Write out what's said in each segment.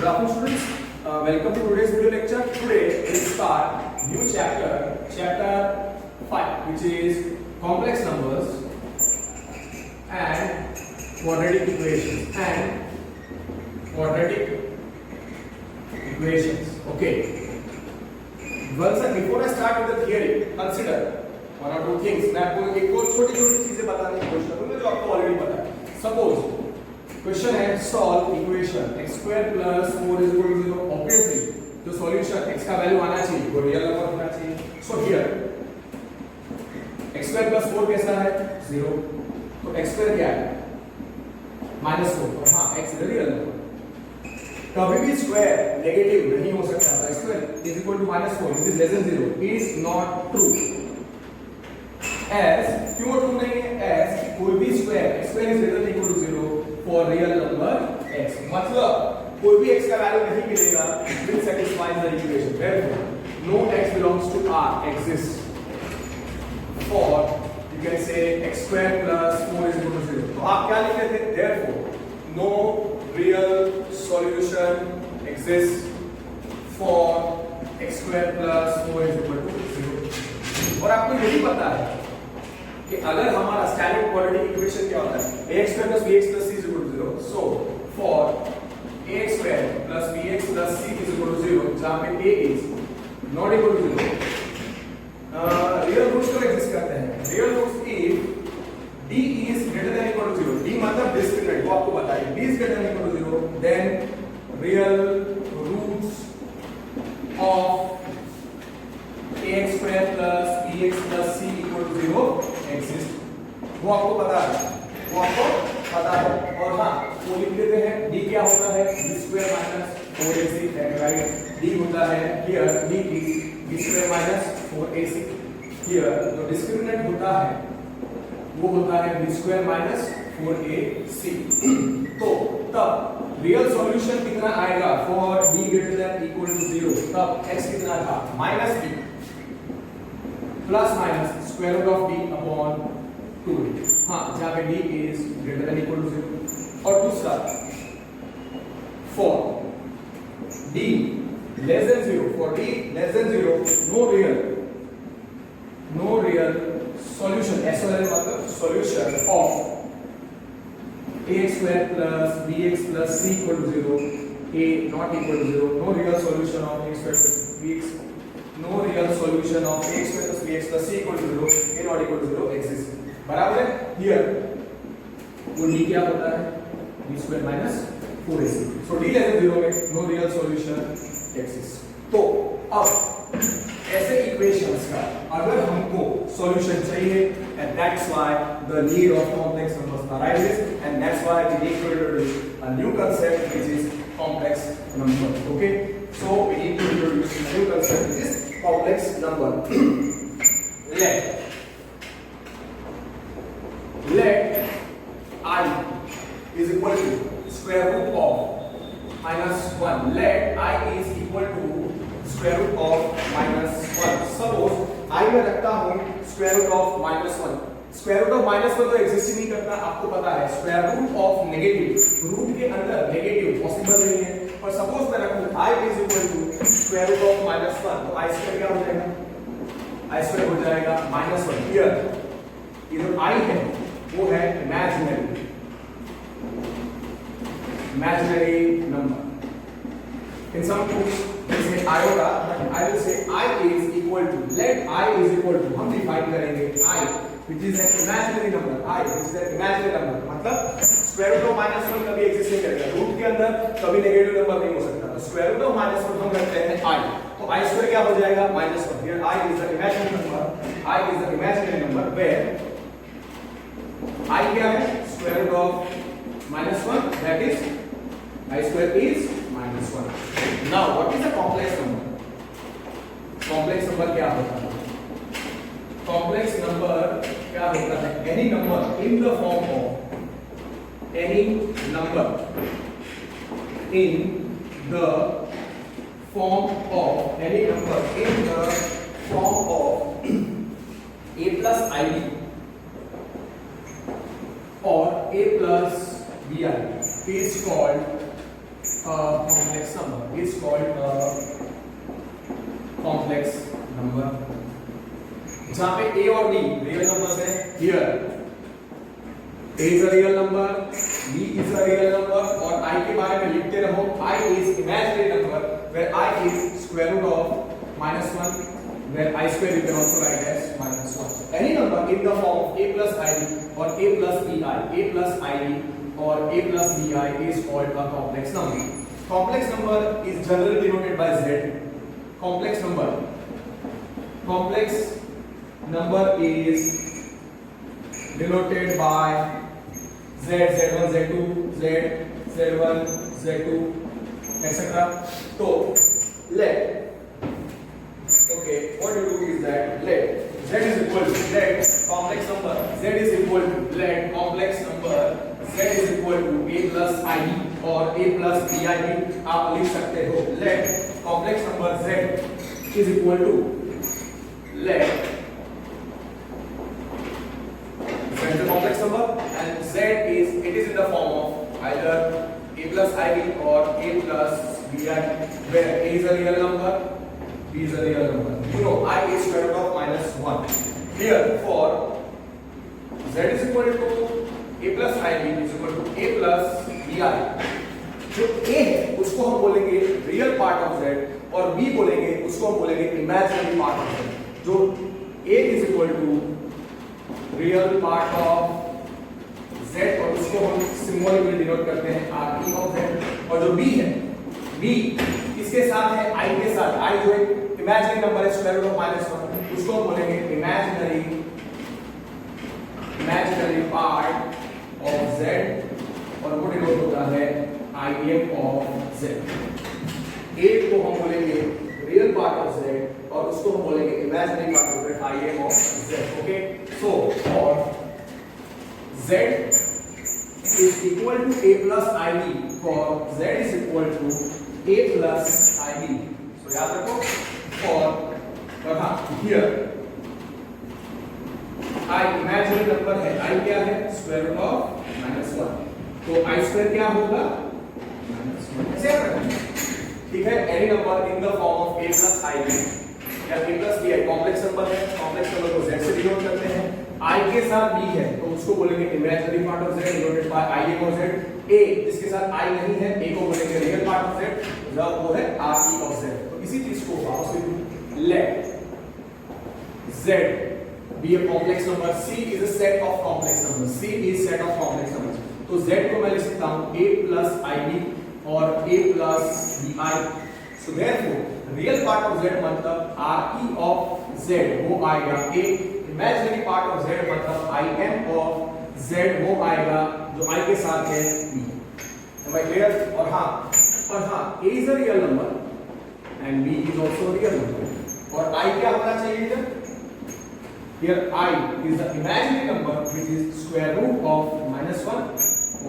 Good afternoon, students. Welcome to today's video lecture. Today we start new chapter 5, which is complex numbers and quadratic equations Okay. Once before I start with the theory, consider one or two things. मैं आपको एक और छोटी-छोटी चीजें बताने की कोशिश करूंगा जो आपको ऑलरेडी पता है. Suppose क्वेश्चन है solve equation x square plus 4 is equal to 0. Obviously जो सॉल्यूशन x का वैल्यू आना चाहिए वो रियल नंबर होना चाहिए. So here x square plus 4 कैसा है 0. तो x square क्या है -4. तो हाँ x रियल नंबर. कभी भी स्क्वायर नेगेटिव नहीं हो सकता. तो square is equal to -4 it is less than 0 is not true. as क्यों ट्रू नहीं है as कोई भी square x square is greater than equal to 0 for real number x. मतलब कोई भी x का वैल्यू नहीं मिलेगा which satisfies the equation. Therefore no x belongs to R exists for you can say x square plus 4 is equal to 0. तो आप क्या लिख लेते हैं therefore no real solution exists for x square plus 4 is equal to 0. और आपको यही पता है कि अगर हमारा स्टैंडर्ड क्वाड्रेटिक इक्वेशन क्या होता है ax square plus bx plus c is equal to 0. So for ax square plus bx plus c is equal to 0 जहां पे a is not equal to 0 real roots को एग्जिस्ट करते हैं. Real roots if d is greater than equal to 0 d मतलब discriminant वो आपको पता है d is greater than equal to 0 then real roots of ax square plus bx plus c equal to 0 exist. वो आपको पता है. और हाँ वो लिख लेते हैं d क्या होता है b square minus 4ac that right. d होता है here d is b square minus 4ac. here जो डिस्क्रिमिनेंट होता है वो होता है b square minus 4ac. तो तब रियल सॉल्यूशन कितना आएगा for d greater than equal to 0. तब x कितना था minus b plus minus square root of d upon 2. हाँ जहाँ पे d is greater than equal to 0. और दूसरा for d less than 0 for d less than 0 no real solution SOL मतलब solution of ax square plus bx plus c equal to 0 a not equal to 0 no real solution of ax square plus bx no real solution of ax square plus bx plus c equal to 0 a not equal to 0 exists. बराबर है. here वो d क्या होता है b square minus 4ac. so d less than 0 में no real solution exists. तो अब ऐसे इक्वेशंस का अगर हमको सॉल्यूशन चाहिए and that's why the need of complex numbers arises and that's why we need to introduce a new concept which is complex number. Okay, so we need to introduce a new concept which is complex number. let I is equal to square root of minus 1. let I is equal to square root of minus 1. suppose I में रखता हूँ square root of minus 1. square root of minus 1 तो exist ही नहीं करता. आपको पता है square root of negative root के अंदर नेगेटिव पॉसिबल नहीं है. और सपोज मैं रखूँ I is equal to square root of minus 1 तो I square क्या हो जाएगा I square हो जाएगा minus 1. here ये जो I है वो है imaginary number. in some books they say iota but I will say I is equal to let I is equal to हम डिफाइन करेंगे I which is an imaginary number. I which is an imaginary number मतलब square root of minus 1 कभी exist नहीं करेगा. Root के अंदर कभी negative number नहीं हो सकता. तो square root of minus 1 हम रखते हैं I. तो I square क्या हो जाएगा minus 1. here I is the imaginary number. I is the imaginary number where I क्या है square root of minus 1 that is I square is minus 1. now what is a complex number? complex number क्या होता है? complex number क्या होता है? any number in the form of any number in the form of any number in the form of a plus id or a plus bi is called complex number is called complex number. जहाँ पे a और b real numbers है, here a is a real number, b is a real number, और I के बारे में लिखते रहो I is imaginary number where I is square root of -1, where I square you can also write as -1. Any number in the form of a plus ib or a plus bi, a plus ib or a plus bi is called a complex number. Complex number is generally denoted by z. Complex number is denoted by z, z1, z2, z, z1, z2, etc. So let, okay, what you do is that let z is equal to let complex number z is equal to let complex number z is equal to a plus ib or a plus bib आप लिख सकते हो. let complex number z is equal to let z is a complex number and z is in the form of either a plus ib or a plus bi where a is a real number, b is a real number. You know I is square root of -1. Here for z is equal to a plus ib is equal to a plus bi. जो a है उसको हम बोलेंगे real part of z और b बोलेंगे उसको हम बोलेंगे इमेजिनरी पार्ट ऑफ z. जो a is equal to real part of z और उसको हम सिंबॉलिकली डिनोट करते हैं r e of z. और जो b है b किसके साथ है I के साथ. I जो एक इमेजिनरी नंबर है स्क्वायर रूट ऑफ -1 उसको हम बोलेंगे इमेजिनरी पार्ट ऑफ z और वो डिनोट होता है im ऑफ z. a को हम बोलेंगे रियल पार्ट ऑफ z और उसको हम बोलेंगे imaginary part of z im of z. Okay, so और z is equal to a plus ib for z is equal to a plus ib. so याद रखो for हाँ here I imaginary number है, I क्या है square root of -1. तो I square क्या होगा -1. ऐसे याद रखना, ठीक है. any number in the form of a plus ib या a plus b complex number है. कॉम्प्लेक्स नंबर को z से डिनोट करते हैं. I के साथ b है तो उसको बोलेंगे imaginary part of z denoted by im of z. a जिसके साथ I नहीं है a को बोलेंगे रियल पार्ट ऑफ z, जब वो है r e ऑफ z. तो इसी चीज को वापस लिखूं let z be a complex number. c is a set of complex numbers. c is set of complex numbers. तो z को मैं लिख सकता हूं a plus ib और a plus bi. so therefore real part of z मतलब r e of z वो आएगा a, imaginary part of z मतलब I m of z वो आएगा जो I के साथ है b. am I clear? और हाँ a is a real number and b is also a real number. और I क्या होना चाहिए इधर? Here I is the imaginary number which is square root of -1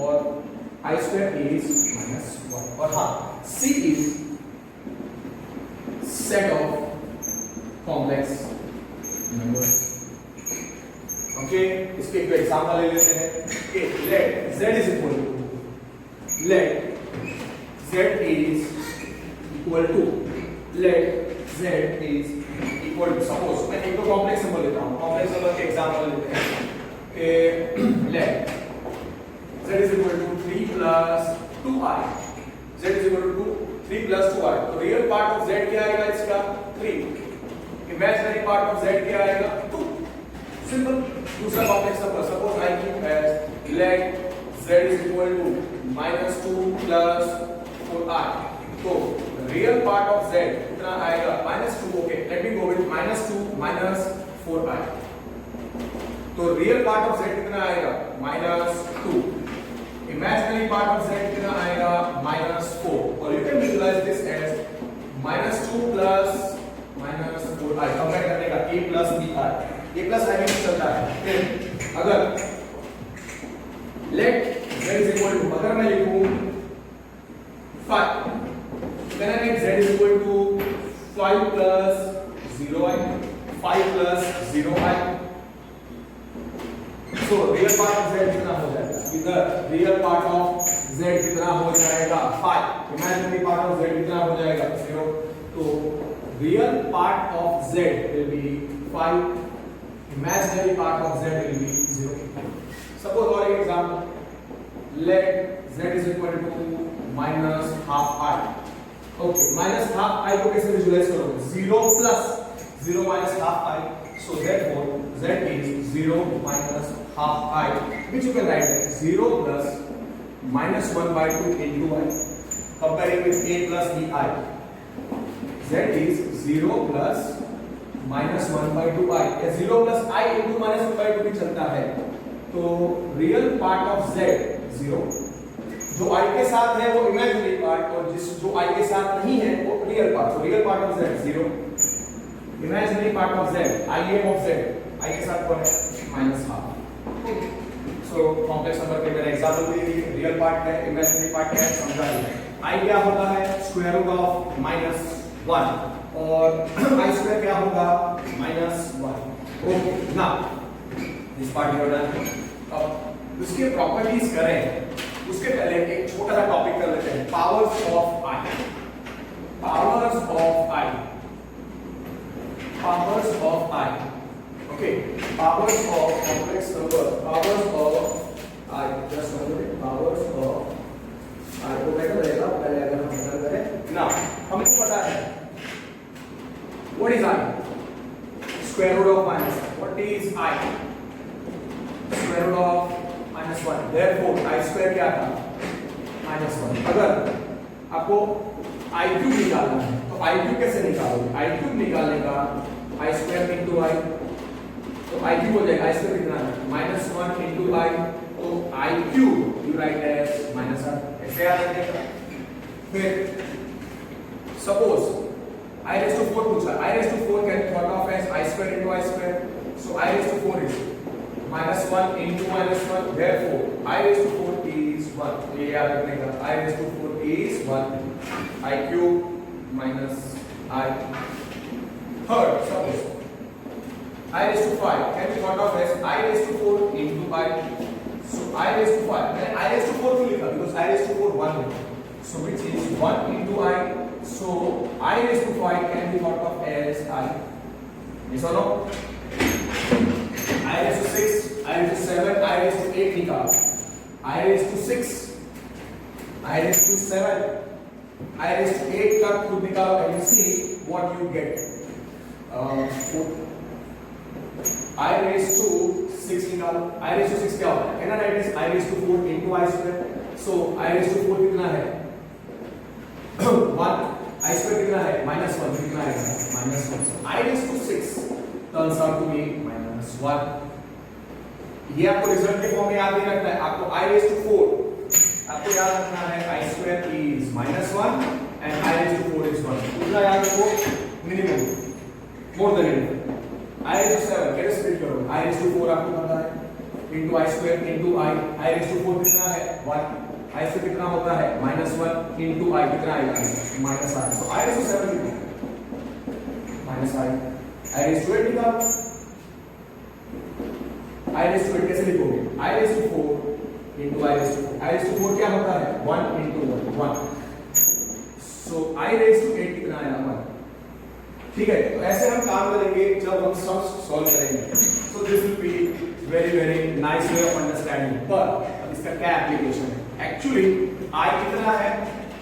or I square is -1. और हाँ C is set of complex numbers. Okay, इसके एक example ले लेते हैं. Okay, let z is equal to let z is equal to suppose मैं एक तो कॉम्प्लेक्स नंबर लेता हूँ. कॉम्प्लेक्स नंबर के एग्जांपल लेते हैं कि let z is equal to 3 plus 2i. z is equal to 3 plus 2i. तो रियल पार्ट ऑफ z क्या आएगा इसका 3, इमेजिनरी पार्ट ऑफ z क्या आएगा 2. सिंपल. दूसरा complex number suppose I keep as let z is equal to -2 plus 4i. तो real part of z कितना आएगा -2. Okay, let me go with -2 minus 4i. तो रियल पार्ट ऑफ z कितना आएगा -2. Imaginary part of z कितना आएगा -4. और you can visualise this as -2 plus -4i. Compare करने का a plus bi. a plus i में चलता है. फिर अगर let z is equal to अगर मैं लिखूं 5 then I get z is equal to 5 plus 0i. 5 plus 0i. So real part of z कितना हो जाएगा? Either real part of z z कितना हो जाएगा 5, इमेजिनरी पार्ट ऑफ z कितना हो जाएगा 0, तो real part of z will be 5, imaginary part of z will be 0. Suppose और एक example, let z is equal to minus half I. Okay, minus half I को कैसे विजुलाइज करोगे, 0 plus 0 minus half I, so therefore z is 0 minus half I, which you can write as 0 plus minus 1 by 2 into I, comparing with a plus bi. Z is 0 plus minus 1 by 2 I, या 0 plus I into minus 1 by 2 भी चलता है, तो real part of z 0, जो I के साथ है वो इमेजिनरी पार्ट, और जो I के साथ नहीं है वो रियल पार्ट, तो real part of z 0, imaginary part of z I m of z, I के साथ कौन है minus half. So complex number के मैंने एग्जांपल दे दिए, रियल पार्ट है, इमेजिनरी पार्ट है, समझा लिया. I क्या होता है स्क्वायर रूट ऑफ माइनस 1 और I स्क्वायर क्या होगा -1. Okay, now this part you done. अब उसके प्रॉपर्टीज करें उसके पहले एक छोटा सा टॉपिक कर लेते हैं, powers of I. Powers of I, powers of I. Okay, powers of complex number, powers of I, just one minute, powers of I को बेटर रहेगा पहले अगर हम हल करें ना. हमको पता है what is I, square root of minus, what is I, square root of -1, therefore I square क्या था -1. अगर आपको I क्यूब निकालना है तो I क्यूब कैसे निकालोगे, I क्यूब निकालने का I स्क्वायर इनटू I, तो I क्यूब हो जाएगा, I स्क्वायर कितना है -1 इनटू I, तो I cube you write as -1, ऐसे याद रखिएगा. फिर सपोज I raised to 4 पूछा, I raised to 4 can thought of as I square into I square, so I raised to 4 is -1 into -1, therefore I raised to 4 is 1. ये याद रखने का, I raised to 4 is 1, I cube minus I. Third, suppose I raised to 5 can be thought of as I raised to 4 into I, so I raised to 5, मैंने I raised to 4 क्यों लिखा, because I raised to 4 1 है, so which is 1 into I, so I raised to 5 can be thought of as I. Yes or no? I raised to 6, I raised to 7, I raised to 8 निकाल, I raised to 6, I raised to 7, I raised to 8 का खुद निकालो and you see what you get. I raised to 6 निकालो, I raised to 6 क्या होता है, can I write as I raised to 4 into I square, so I raised to 4 कितना है 1, I square कितना है -1, कितना है -1, so I raised to 6 turns out to be -1. ये आपको रिजल्ट के फॉर्म में याद नहीं रखना है, आपको I raised to 4 आपको याद रखना है I square is -1 and I raised to 4 is 1. कितना याद रखो, minimum, more than enough. I raised to 7 कैसे स्प्लिट करोगे, I raised to 4 आपको पता है into I square into I raised to 4 कितना है 1, I square कितना होता है -1 into I कितना आएगा -I, so I raised to 7 कितना -I raised to 8 निकालो, I raised to 8 कैसे लिखोगे, I raised to 4 into I raised to 4, I raised to 4 क्या होता है 1 into 1, so I raised to 8 कितना आया 1. ठीक है, तो ऐसे हम काम करेंगे जब हम सम्स सॉल्व करेंगे, so this will be very nice way of understanding. पर अब इसका क्या एप्लीकेशन है, एक्चुअली I कितना है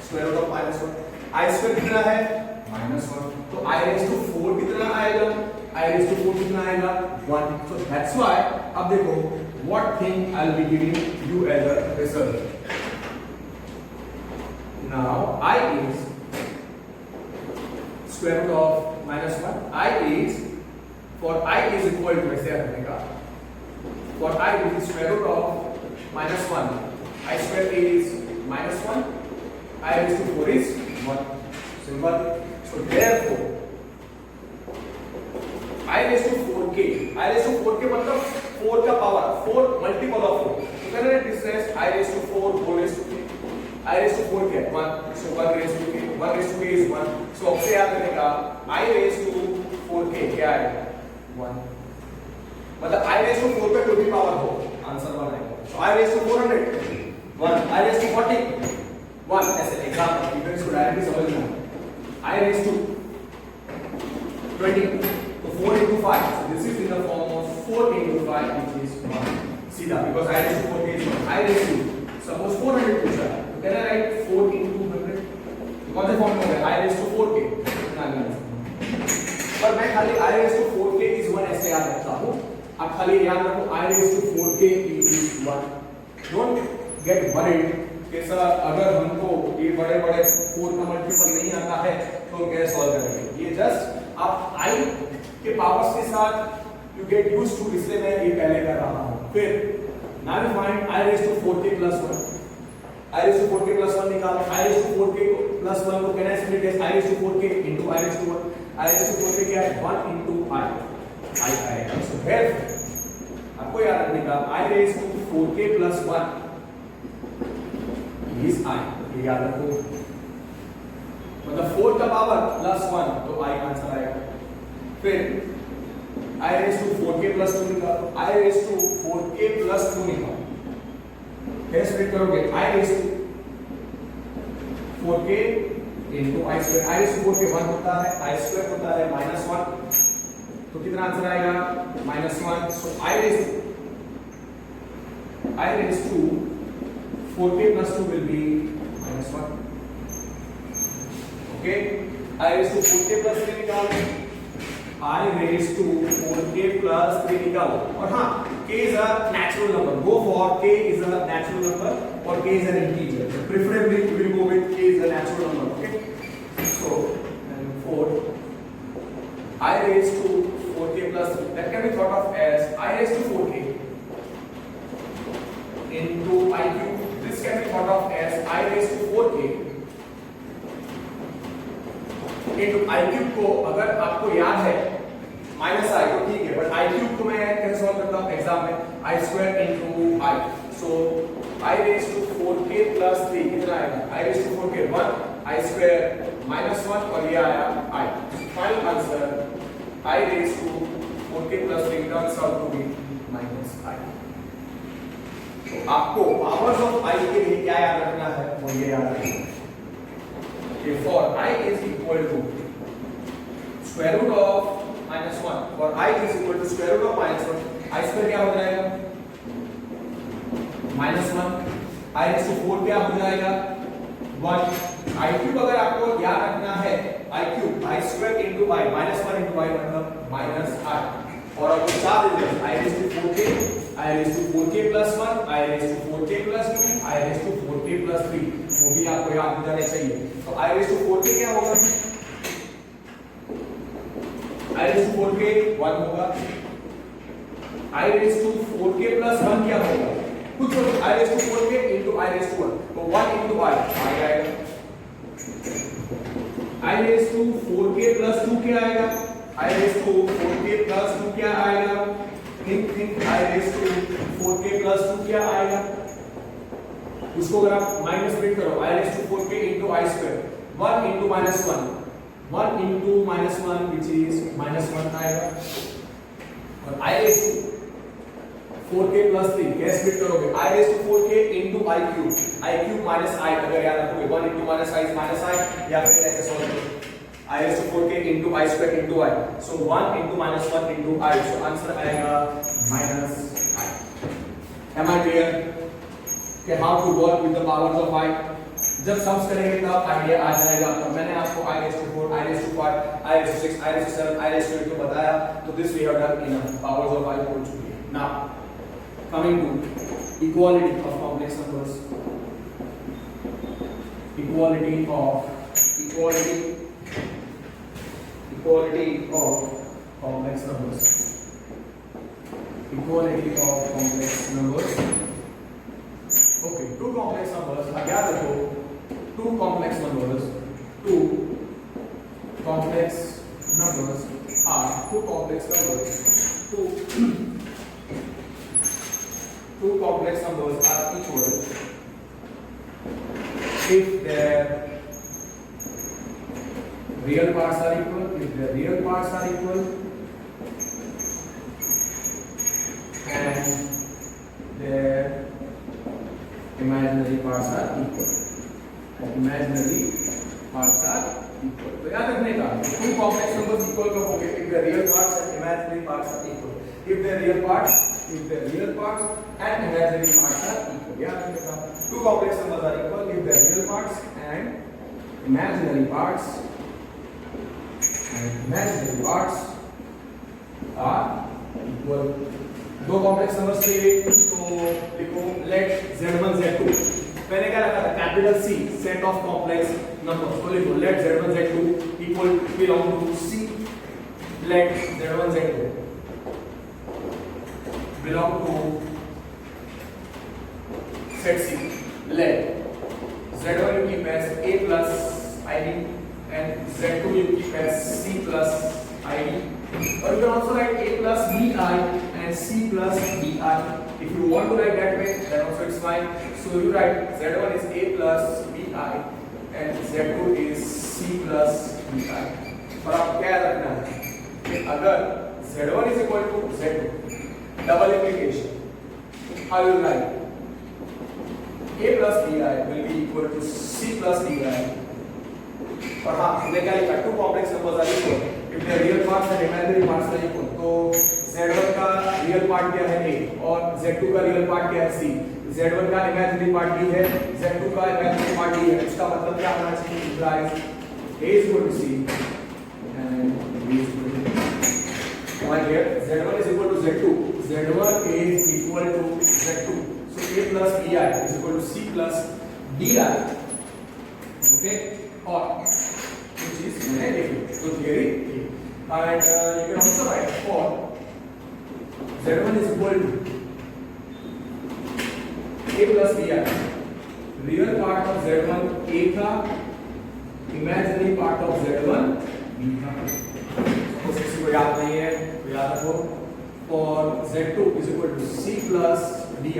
square root of -1, I square कितना है -1, तो I raised to 4 कितना आएगा, I raised to 4 कितना आएगा 1, so that's why अब देखो what thing I'll be giving you as a result. Now I is square root of -1, I is, for I is equal to ऐसे रखने का, for I is square root of -1, I square is -1, I raised to 4 is 1, simple. So therefore I raised to 4k, I raised to 4k मतलब 4 का power 4 multiple of 4, तो कहना है distance I raised to 4 whole raised to k, I raised to 4 क्या 1, so 1 raised to k, 1 raised to k is 1, so अब से याद करने का I raised to 4k क्या है 1, मतलब I raised to 4 पे कोई भी पावर हो आंसर 1 आएगा, so I raised to 400 1 I raised to 40 1 ऐसे एग्जांपल इधर इसको डायरेक्टली समझना I raised to 20 तो 4 into 5 so this is in the form of 4 into 5 which is 1 सीधा because I raised to 4 is 1 I raised to suppose 400 पूछा है तो can I write 4 into 100 तो कौन से फॉर्म में होगा I raised to 4k इतना नहीं पर मैं खाली I raised to 4k is 1 ऐसे याद रखता हूँ अब खाली याद रखो I raised to 4k is 1 don't get worried कि सर अगर हमको ये बड़े-बड़े 4 का मल्टीपल नहीं आता है तो हम कैसे सॉल्व करेंगे ये जस्ट आप I के पावर्स के साथ यू गेट यूज्ड टू इसलिए मैं ये पहले कर रहा हूं फिर now we find I raised to 4k plus 1 I raised to 4k plus 1 निकालो I raised to 4k plus 1 को कैसे स्प्लिट है I raised to 4k into I raised to 1 I raised to 4k क्या है 1 into I आएगा सो फिर आपको याद रखने का I raised to 4k plus 1 is I ये याद रखो मतलब 4 का पावर प्लस 1 तो I का आंसर आएगा फिर I raised to 4k plus 2 निकालो I raised to 4k plus 2 निकालो कैसे स्प्लिट करोगे I raised to 4k into I square I raised to 4k 1 होता है I square होता है -1 तो कितना आंसर आएगा -1 so I raised to 4k plus 2 will be -1 okay I raised to 4k plus 3 निकालो I raised to 4k plus 3 निकालो और हाँ k is a natural number go for k is a natural number or k is an integer so preferably we will go with k is a natural number okay so and 4 I raised to 4k plus 3 that can be thought of as I raised to 4k into I cube this can be thought of as I raised to 4k into I cube को अगर आपको याद है minus आई तो ठीक है but I cube को मैं कैसे सॉल्व करता हूँ एग्जाम में I square into I so I raised to 4k plus 3 कितना आएगा I raised to 4k 1 I square -1 और ये आया I final answer I raised to 4k plus 3 turns out to be -I तो आपको पावर्स ऑफ I के लिए क्या याद रखना है वो ये याद रखना कि for I is equal to square root of -1 for I is equal to square root of -1 I square क्या हो जाएगा -1 I raised to 4 क्या हो जाएगा 1 I cube अगर आपको याद रखना है I cube I square into I -1 into I मतलब -I और अब चार दे दें I raised to 4k I raised to 4k plus 1 I raised to 4k plus 2 I raised to 4k plus 3 वो भी आपको याद हो जाने चाहिए तो I raised to 4k क्या होगा I raised to 4k 1 होगा I raised to 4k plus 1 क्या होगा कुछ I raised to 4k into I raised to 1 तो 1 into I आएगा I raised to 4k plus 2 क्या आएगा I raised to 4k plus 2 क्या आएगा think I raised to 4k plus 2 क्या आएगा उसको अगर आप माइनस स्प्लिट करो I raised to 4k into I square 1 into -1 1 into -1 which is -1 आएगा और I raised to 4k plus 3 कैसे स्प्लिट करोगे I raised to 4k into I cube minus I अगर याद रखोगे 1 into -I is -I या फिर ऐसे सॉल्व करो I raised to 4k into I square into I so 1 into -1 into I so answer आएगा -I am I clear कि how to work with the powers of I जब sums करेंगे तब idea आ जाएगा तो मैंने आपको I raised to 4 I raised to 5 I raised to 6 I raised to 7 I raised to 8 को बताया तो this we have done enough powers of I हो चुकी है now coming to equality of complex numbers equality of complex numbers okay two complex numbers याद रखो two complex numbers are two complex numbers are equal if their real parts are equal and their imaginary parts are equal. Imaginary parts are equal. तो याद रखने का two complex numbers equal कब होंगे? If the real parts and imaginary parts are equal. If the real parts and imaginary parts are equal. याद रखने का two complex numbers are equal if the real parts and imaginary parts are equal. दो complex numbers थे तो लिखो let z1 z2 मैंने क्या रखा था capital C set of complex numbers तो लिखो let z1 z2 equal belong to C let z1 z2 belong to set C let z1 you keep as a plus id and z2 you keep as c plus id or you can also write a plus bi and c plus bi. If you want to write that way then also it's fine. So you write z1 is a plus bi and z2 is c plus bi. और आपको क्या याद रखना है कि अगर z1 is equal to z2 double implication how you write a plus bi will be equal to c plus di. और हाँ हमने क्या लिखा two complex numbers are equal if the real parts and imaginary parts are equal तो z1 का real part क्या है a और z2 का रियल पार्ट क्या है c. z1 का इमेजिनरी पार्ट b है z2 का इमेजिनरी पार्ट d है. इसका मतलब क्या होना चाहिए implies a is equal to c and b is equal to d. Right here z1 is equal to z2 z1 is equal to z2 so a plus bi is equal to c plus di. Okay or which is negative so theory and you can also write for z1 is equal to a plus bi real part of z1 a का imaginary part of z1 b का. Suppose किसी को याद नहीं है तो याद रखो for z2 is equal to c plus di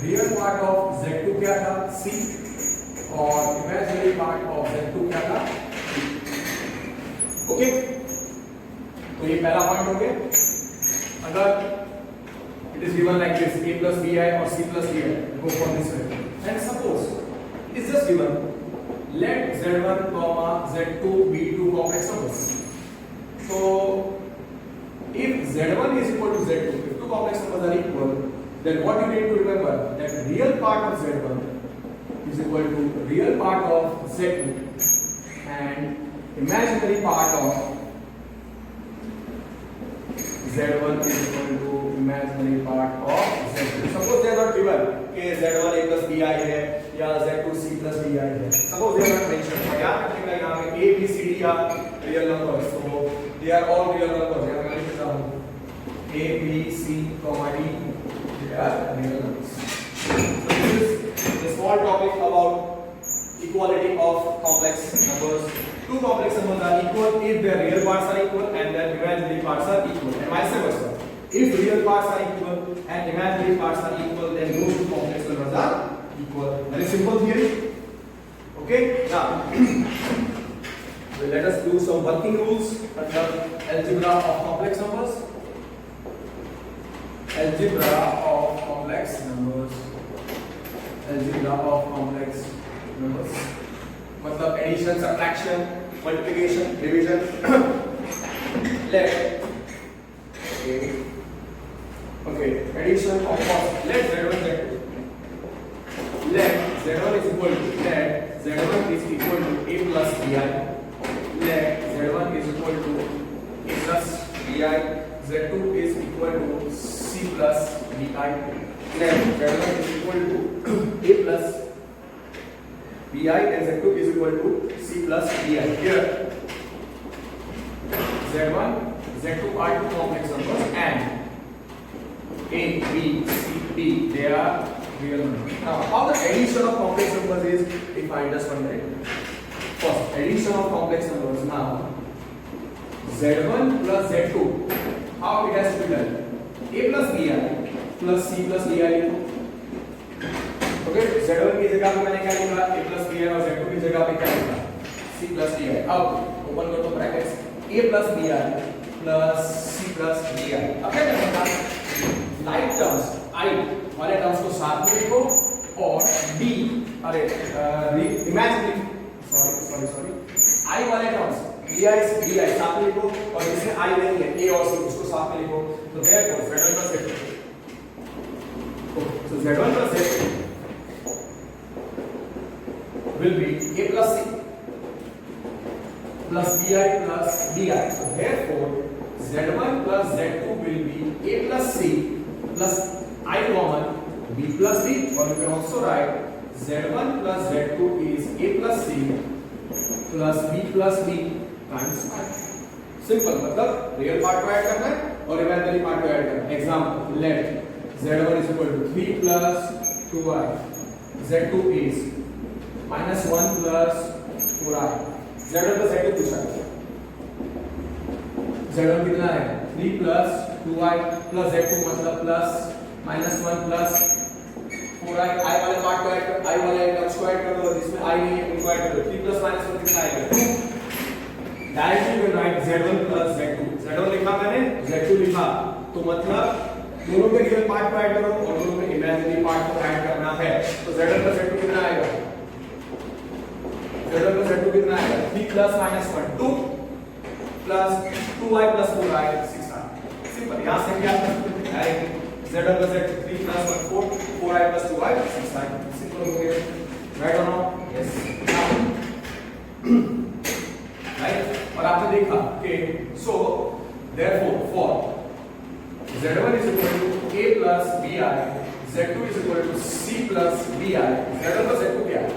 real part of z2 क्या था c और imaginary part of z2 क्या था ओके. तो ये पहला पॉइंट हो गया. अगर it is given like this a plus bi or c plus di go for this way and suppose it is just given let z1 comma z2 be two complex numbers. So if z1 is equal to z2 if two complex numbers are equal then what you need to remember that real part of z1 is equal to real part of z2 and imaginary part of z1 is equal to imaginary part of z2. Suppose they are not given कि z1 a plus bi है या z2 c plus di है. Suppose they are not mentioned. तो याद रखिएगा यहाँ पे a b c d are real numbers. So they are all real numbers. यहाँ मैं लिख देता हूँ a b c comma d they are real numbers. So this is a small topic about equality of complex numbers. Two complex numbers are equal if their real parts are equal and their imaginary parts are equal and vice versa. If real parts are equal and imaginary parts are equal then those two complex numbers are equal. Very simple theory. Okay, now let us do some working rules under algebra of complex numbers. Algebra of complex numbers. Algebra of complex numbers. मतलब addition, subtraction, multiplication, division. Let okay addition of course let z1 z2 let z1 is equal to let z1 is equal to a plus bi let z1 is equal to a plus bi z2 is equal to c plus di let z1 is equal to a plus bi and z2 is equal to c plus di. Here z1 z2 are two complex numbers and a b c d they are real numbers. Now how the addition of complex numbers is defined? Just one minute. First addition of complex numbers. Now z1 plus z2 how it has to be done? a plus bi plus c plus di. Okay z1 की जगह पे मैंने क्या लिखा a plus b और z2 की जगह पे क्या लिखा c plus d. अब ओपन कर दो brackets a plus b plus c plus d. अब क्या करना है लाइक टर्म्स i वाले टर्म्स को साथ में लिखो और डी, अरे इमेजिनरी, सॉरी आई वाले टर्म्स bi साथ में लिखो, और इसमें आई नहीं है a और c, उसको साथ में लिखो। तो therefore z1 plus z2, so z1 plus z2 will be a plus c plus bi plus di. So therefore z1 plus z2 will be a plus c plus I common b plus d, or you can also write z1 plus z2 is a plus c plus b plus d times I. Simple, मतलब real part को add करना है और imaginary part को add करना है। Example, let z1 is equal to 3 plus 2i, z2 is minus 1 plus 4i। z1 plus z2 पूछा है, z1 कितना है 3 plus 2i plus z2 मतलब plus minus 1 plus 4i। i वाले पार्ट को ऐड कर, i वाले टर्म्स को ऐड कर दो, जिसमें i नहीं है उनको ऐड कर दो। 3 plus minus 1 कितना आएगा 2। Directly you right z1 plus z2, z1 लिखा मैंने, z2 लिखा, तो मतलब दोनों के रियल पार्ट को ऐड करो और दोनों के इमेजिनरी पार्ट को ऐड करना है। तो z1 plus z2 कितना आएगा, z1 plus z2 कितना आएगा 3 plus minus 1 2 plus 2i plus 4i 6i। Simple, यहां से क्या कर सकते हैं directly z1 plus z2 3 plus 1 4 4i plus 2i 6i। Simple हो गया, राइट और नॉट? Yes, right. और आपने देखा कि so therefore for z1 is equal to a plus bi, z2 is equal to c plus bi, z1 plus z2 क्या है,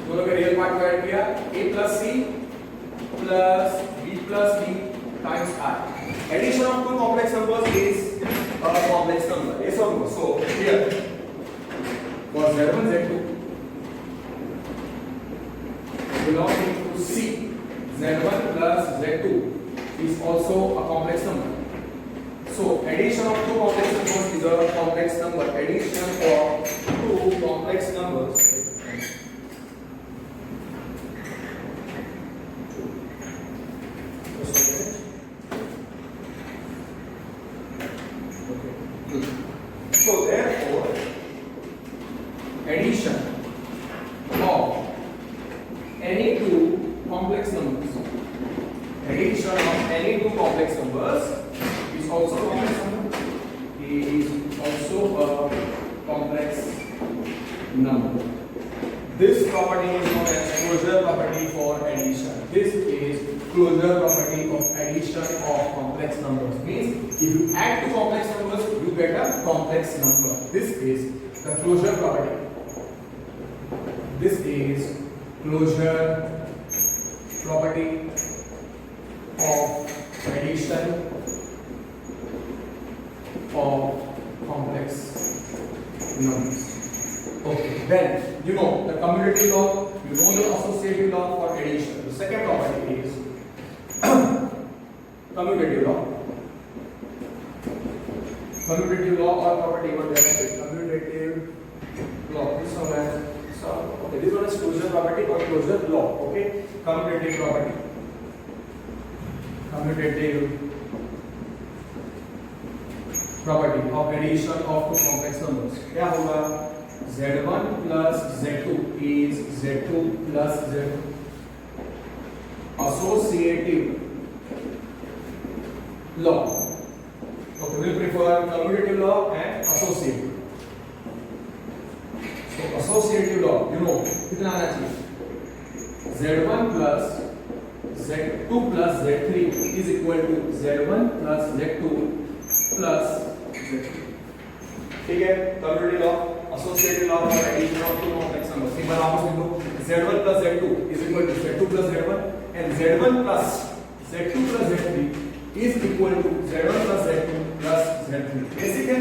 दोनों के रियल पार्ट को ऐड किया, a plus c plus b plus d times I. Addition of two complex numbers is a complex number. Yes or no? So here for z1 z2 belonging to c, z1 plus z2 is also a complex number. So addition of two complex numbers is a complex number. Addition of two complex numbers so therefore addition of any two complex numbers, addition of any two complex numbers is also a complex number, is also a complex number. This property is known as closure property for addition. This is closure property of addition of complex numbers. Means if you add two complex numbers, you get a complex number. This is the closure property. This is closure property of addition of complex numbers. Okay, then you know the commutative law, you know the associative law for addition. The second property is commutative law. Commutative law or property, what they say, commutative law. This one is okay. This one is closure property or closure law. Okay, commutative property. Commutative property of addition of two complex numbers. क्या होगा? z1 plus z2 is z2 plus z2. Associative law. Okay, we'll prefer commutative law and associative. So associative law, you know, कितना आना चाहिए? z1 plus z2 plus z3 is equal to z1 plus z2 plus z3. ठीक है, commutative law, associative law for addition of two complex numbers. एक बार वापस लिख दो, z1 plus z2 is equal to z2 plus z1 and z1 plus z2 plus z3 is equal to z1 plus z2 plus z3. Basic है,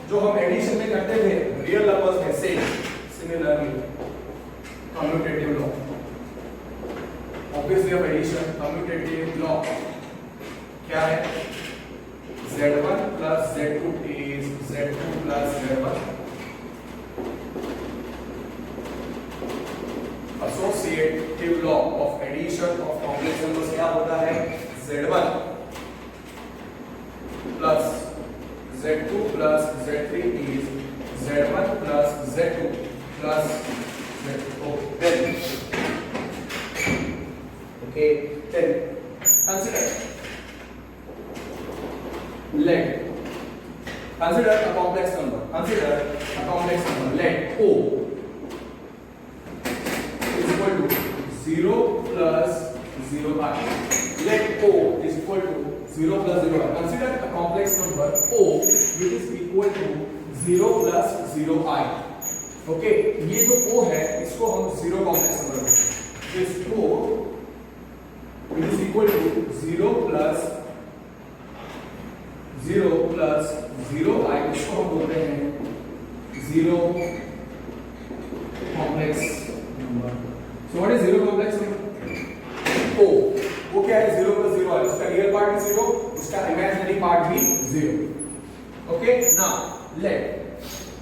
जो हम addition में करते थे रियल नंबर्स में same, similarly commutative law. Obviously of addition, commutative law क्या है? z1 plus z2 is z2 plus z1. Associative law of addition of complex numbers क्या होता है? z1 plus z2 plus z3 is z1 plus Z2 plus Z4. Then, okay, then consider a complex number. Consider a complex number. Let O is equal to 0 plus 0i. Let O is equal to 0 plus 0i. Consider a complex number O which is equal to 0 plus 0i. Okay, ये जो O है इसको हम 0 complex number बोलते हैं. इसको which is equal to 0 plus 0i इसको हम बोलते हैं 0 complex number. So what is 0 complex number? O क्या है? 0 plus 0i. उसका रियल पार्ट भी 0, उसका इमेजिनरी पार्ट भी 0. Okay, now let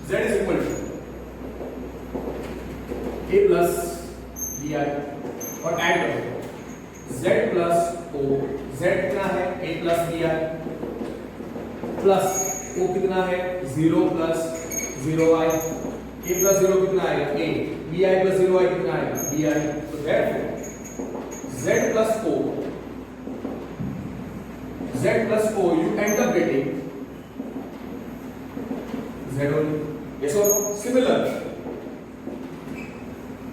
z is equal to a plus bi और ऐड करो z plus o. z कितना है? a plus bi plus o कितना है? 0 plus 0i. a plus 0 कितना आएगा? a. bi plus 0i कितना आएगा? bi. तो therefore z plus o you end up getting z only. Yes or no? Similar,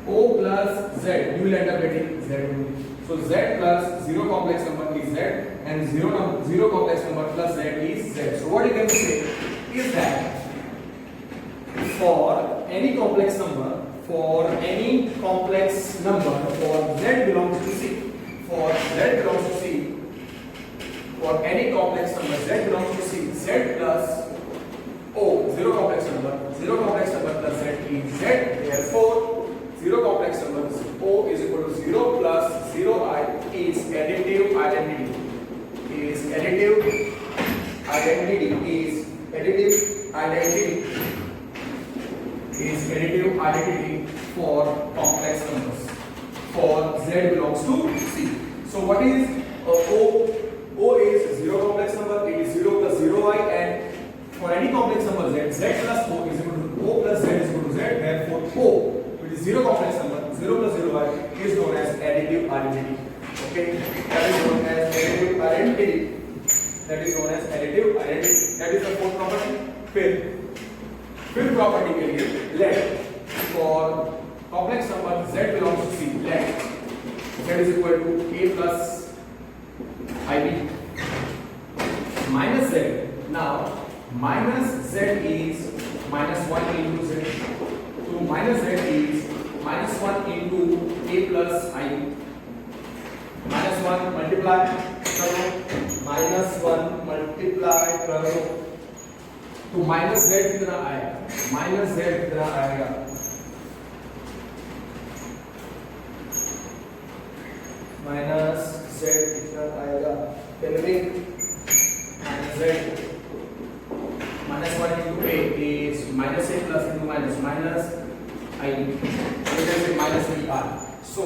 o plus z you will end up getting z only. So z plus 0 complex number is z and 0 complex number plus z is z. So what you can say is that for any complex number for z belongs to C, for any complex number z belongs to C, z plus o 0 complex number plus z is z. Therefore 0 complex number o is equal to 0 plus 0i is additive identity for complex numbers for z belongs to C. So what is o? O is 0 complex number, it is 0 plus 0i, and for any complex number z plus o is equal to o plus z is equal to z. Therefore o, which is 0 complex number, 0 plus 0i, is known as additive identity. Okay, that is known as additive identity. That is the fourth property. Fifth property के लिए let for complex number z belongs to C, let z is equal to a plus ib minus z. Now minus z is minus 1 into z. So minus z is minus 1 into a plus ib. Minus 1 multiply करो, minus 1 multiply करो, तो minus z कितना आएगा? Minus z कितना आएगा? Minus z कितना आएगा? Minus z minus 1 into a is minus a plus into minus I. You can say minus br. So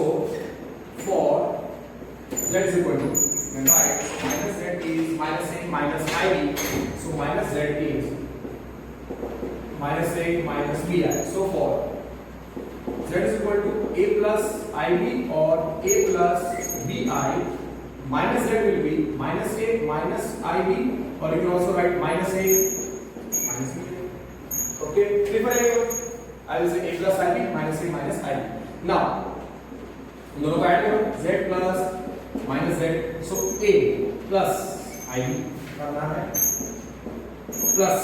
for z is equal to, right? Minus z is minus a minus ib. So minus z is minus a minus bi. So for z is equal to a plus ib or a plus bi, minus z will be minus a minus ib, or you can also write minus a minus b. Okay, prefer I will say a plus ib minus a minus ib. Now दोनों को add करो, z plus minus z, so a plus ib करना है plus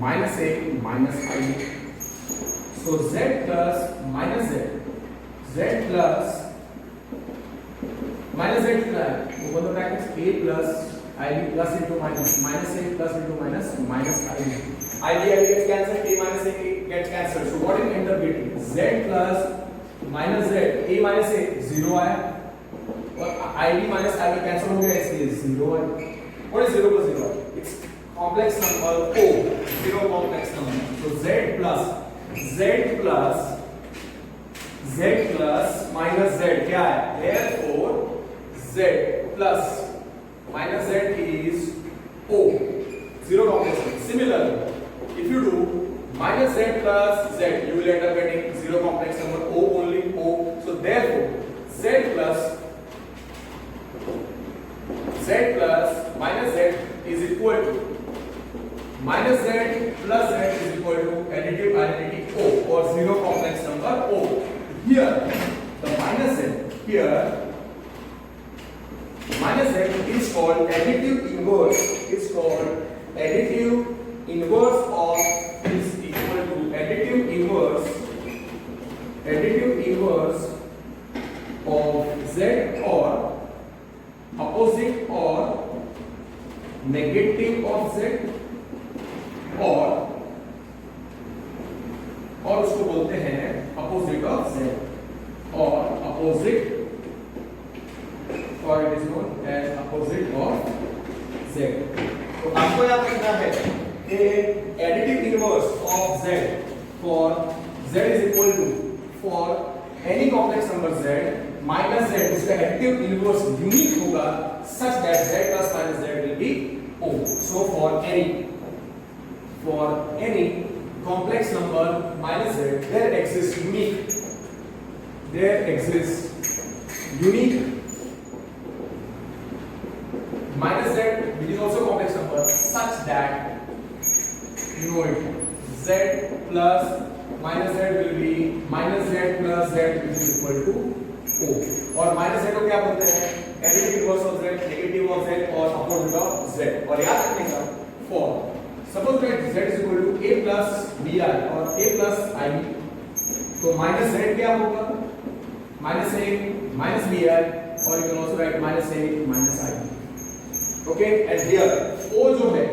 minus a minus ib. So z plus minus z, z plus minus z कितना है? Open the brackets, a plus ib plus into minus minus a plus into minus minus ib. ib gets cancelled, a minus a gets cancelled. So what is end up getting? Z plus minus z, a minus a 0 आया और ib minus ib cancel हो गया, इसलिए 0 आया. What is 0 plus 0? It's complex number O, 0 complex number. So z plus minus z क्या है? Therefore z plus minus z is O, 0 complex number. Similarly, if you do minus z plus z, you will end up getting zero complex number o only o. So therefore z plus minus z is equal to minus z plus z is equal to additive identity o or zero complex number o. Here the minus z here minus z is called additive inverse, is called additive inverse of, is equal to additive inverse of z or opposite or negative of z और उसको बोलते हैं opposite of z or opposite, or it is known as opposite of z. तो आपको याद रखना है कि additive inverse of z for z is equal to for any complex number z minus z, उसका additive inverse unique होगा such that z plus minus z will be o. So for any complex number minus z there exists unique minus z which is also complex number such that you know it z plus minus z will be minus z plus z which is equal to o. और minus z को क्या बोलते हैं additive inverse of z, negative of z और opposite of z. और याद रखने का for suppose that z is equal to a plus bi or a plus ib, तो minus z क्या होगा minus a minus bi, or you can also write minus a minus ib. Okay, and here o जो है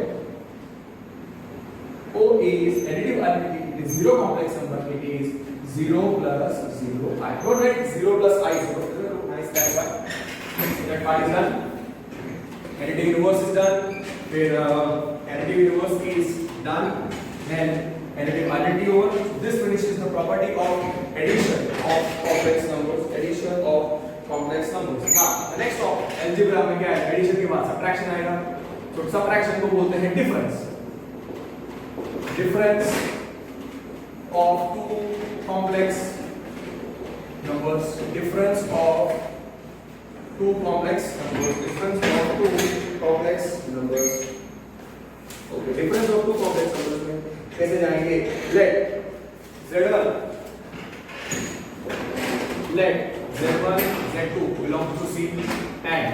o is additive identity, it is zero complex number, it is 0 plus 0 I. Don't write 0 plus I 0. Nice, that's why that part is done. Additive inverse is done. Then additive inverse is done. Then additive identity over. This finishes the property of addition of complex numbers. Addition of complex numbers. Now the next topic algebra में क्या है? Addition के बाद subtraction आएगा. तो subtraction को बोलते हैं difference. Difference of two complex numbers. Difference of two complex numbers. Difference of two complex numbers. Okay, difference of two complex numbers में कैसे जाएंगे? Let Z1 Z2 belong to C and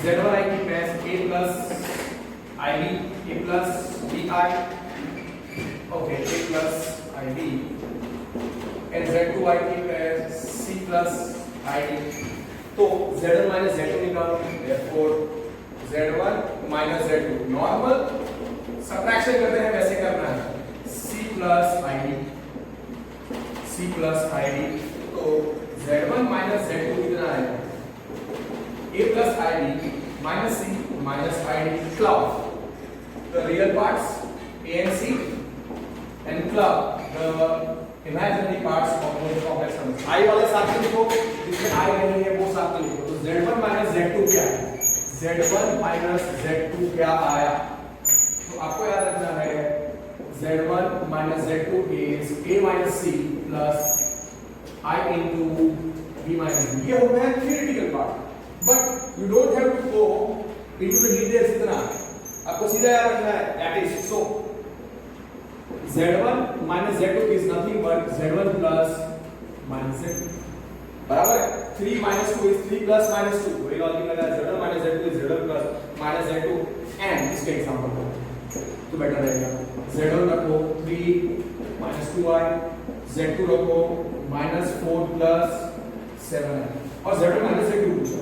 Z1 I keep as A plus IB, A plus BI. Okay, A plus IB, and Z2 I keep as C plus ID. तो Z1 minus Z2 निकालो, therefore Z1 minus Z2 normal subtraction करते हैं वैसे करना है C plus ID. तो Z1 minus Z2 कितना आएगा? A plus ID minus C minus ID club the real parts A and C and club the imaginary parts of both complex numbers. I वाले साथ में लिखो, जिसमें I नहीं है वो साथ में लिखो. तो Z1 minus Z2 क्या है? Z1 minus Z2 क्या आया? तो आपको याद रखना है Z1 minus Z2 is A minus C plus I into B minus B. ये हो गया theoretical part. But you don't have to go into the details इतना. आपको सीधा याद रखना है. That is so. Z1 minus Z2 is nothing but Z1 plus minus Z2. बराबर है? 3 minus 2 is 3 plus minus 2. वही लॉजिक लगा. Z1 minus Z2 is Z1 plus minus Z2. And इसके एग्जांपल को तो बेटर रहेगा. Z1 रखो 3 minus 2i, Z2 रखो minus 4 plus 7i और Z1 minus Z2 पूछा.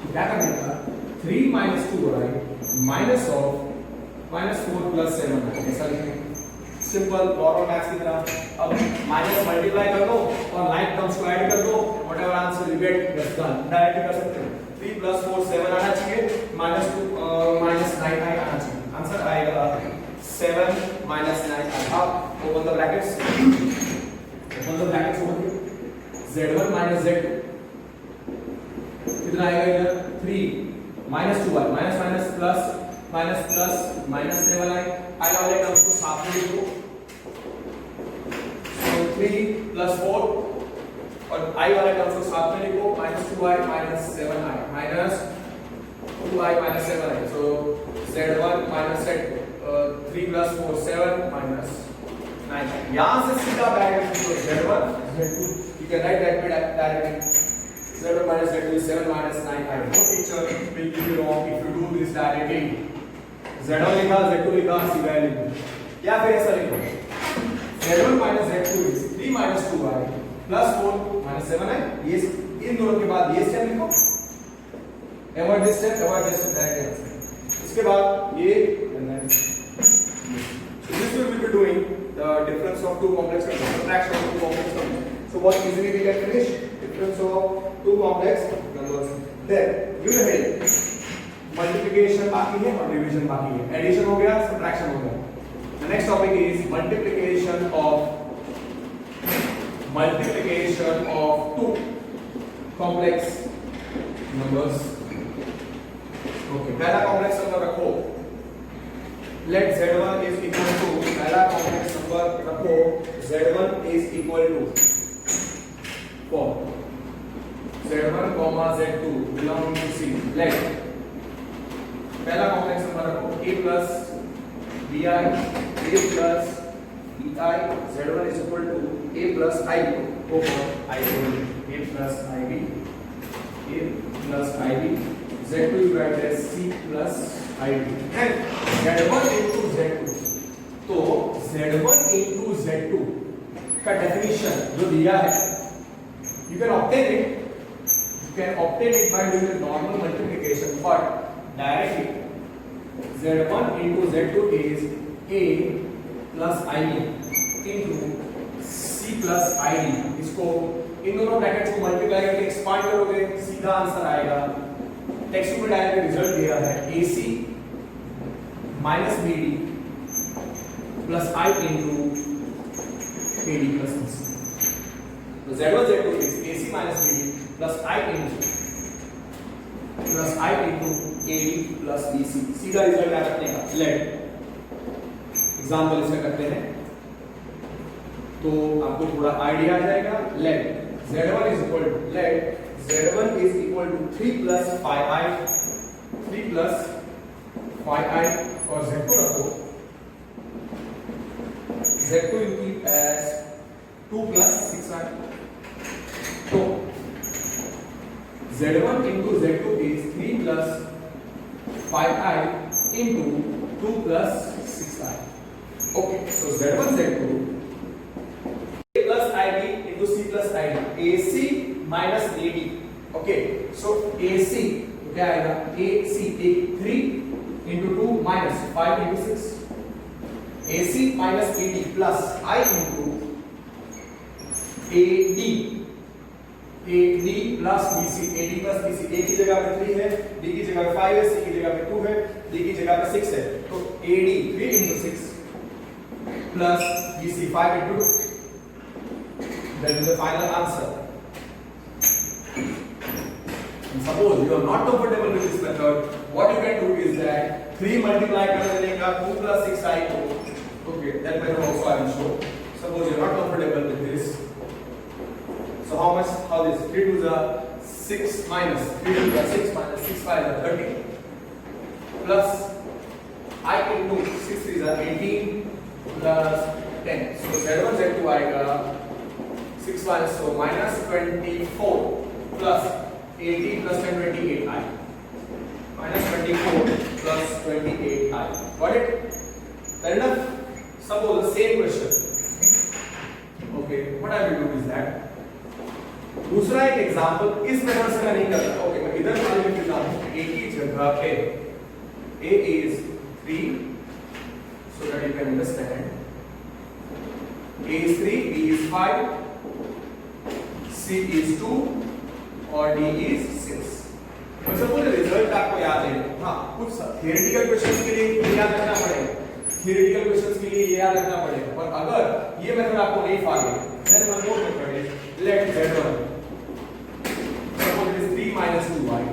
तो क्या करने का? 3 minus 2i minus of minus 4 plus 7i ऐसा लिखेंगे. सिंपल नॉर्मल मैथ्स की तरह. अब माइनस मल्टीप्लाई कर दो और लाइन टर्म्स को ऐड कर दो. Whatever answer you get that's done. Directly कर सकते हो. 3 plus 4 7 आना चाहिए, minus 2 minus 9 आना चाहिए. आंसर आएगा 7 minus 9. अब open the brackets. Open Z1 minus Z2 कितना आएगा इधर? 3 minus 2i minus minus plus minus plus minus 7i. आगे वाले टर्म्स को साथ में लिखो, so 3 plus 4 और i वाला टर्म को साथ में लिखो, -2i minus 7i minus 2i minus 7i, so z1 minus z2 3 plus 4 7 minus 9. यहाँ से सीधा बैक तो z1 z2 you can write that way directly. Z1 minus z2 is 7 minus 9i. No teacher will give you wrong if you do this directly. Z1 लिखा, Z2 लिखा, सीधा लिखो, या फिर ऐसा लिखो, Z1 minus Z2 is 3 minus 2i plus 4 minus 7i. ये इन दोनों के बाद ये स्टेप लिखो, avoid this step directly. इसके बाद ये so this will be doing the difference of two complex numbers, subtraction of two complex numbers. So what easily we can finish difference of two complex numbers. Then give the heading. Multiplication बाकी है और division बाकी है. Addition हो गया, subtraction हो गया. The next topic is multiplication of two complex numbers. Okay, पहला complex number रखो. Let z1 is equal to, पहला complex number रखो, z1 is equal to 4. z1 z2 belonging to C. Let पहला complex number रखो, a plus bi, a plus bi, z1 is equal to a plus ib. Go for I only. A plus ib, a plus ib, z2 divided as c plus ib. And z1 into z2. तो z1 into z2 का definition जो दिया है, you can obtain it by doing the normal multiplication, but directly z1 into z2 is a plus ib into c plus id. इसको इन दोनों brackets को multiply करके expand करोगे, सीधा आंसर आएगा. टेक्स्ट में डायरेक्ट रिजल्ट दिया है ac minus bd plus I into AD plus BC. So z1 z2 is AC minus BD plus I into AD plus BC. सीधा रिजल्ट आ रखने का. लेट एग्जांपल इसका करते हैं तो आपको थोड़ा आइडिया आ जाएगा. Let z1 is equal to 3 plus 5i और z2 रखो, z2 you keep as 2 plus 6i. So z1 into z2 is 3 plus 5i into 2 plus 6i. Okay, so z1 z2 a plus ib into c plus id, ac minus ad. Okay, so ac तो क्या आएगा, ac 3 into 2 minus 5 into 6. AC minus AD plus I into AD plus BC. AD plus BC. A की जगह पे 3 है, B की जगह पे 5 है, C की जगह पे 2 है, D की जगह पे 6 है. तो AD 3 into 6 plus BC 5 into 2. That is the final answer. And suppose you are not comfortable with this method, what you can do is that 3 multiply कर देगा 2 plus 6i को. Okay, that method also I will show. Suppose you are not comfortable with this. So how much? How this? 3 to the 6 minus 3 to the 6 minus 6 5 is 30 plus I into 6 is 18 plus 10. So z1 z2 आएगा 6 minus so minus 24 plus 18 plus 10 28i. Minus 24 plus 28i. Got it? Fair enough? Suppose the same question. Okay, what I will do is that दूसरा एक example इस method से मैं नहीं करता. Okay, मैं इधर खाली लिख देता हूं a की जगह पे a is 3 so that you can understand. a is 3, b is 5, c is 2 और d is 6. सपोज रिजल्ट आपको याद है. हाँ, कुछ थियोरेटिकल क्वेश्चंस के लिए ये याद रखना पड़ेगा, थियोरेटिकल क्वेश्चंस के लिए ये याद रखना पड़ेगा. और अगर ये मेथड आपको नहीं फागे then one more method is let z1 suppose it is 3 minus 2i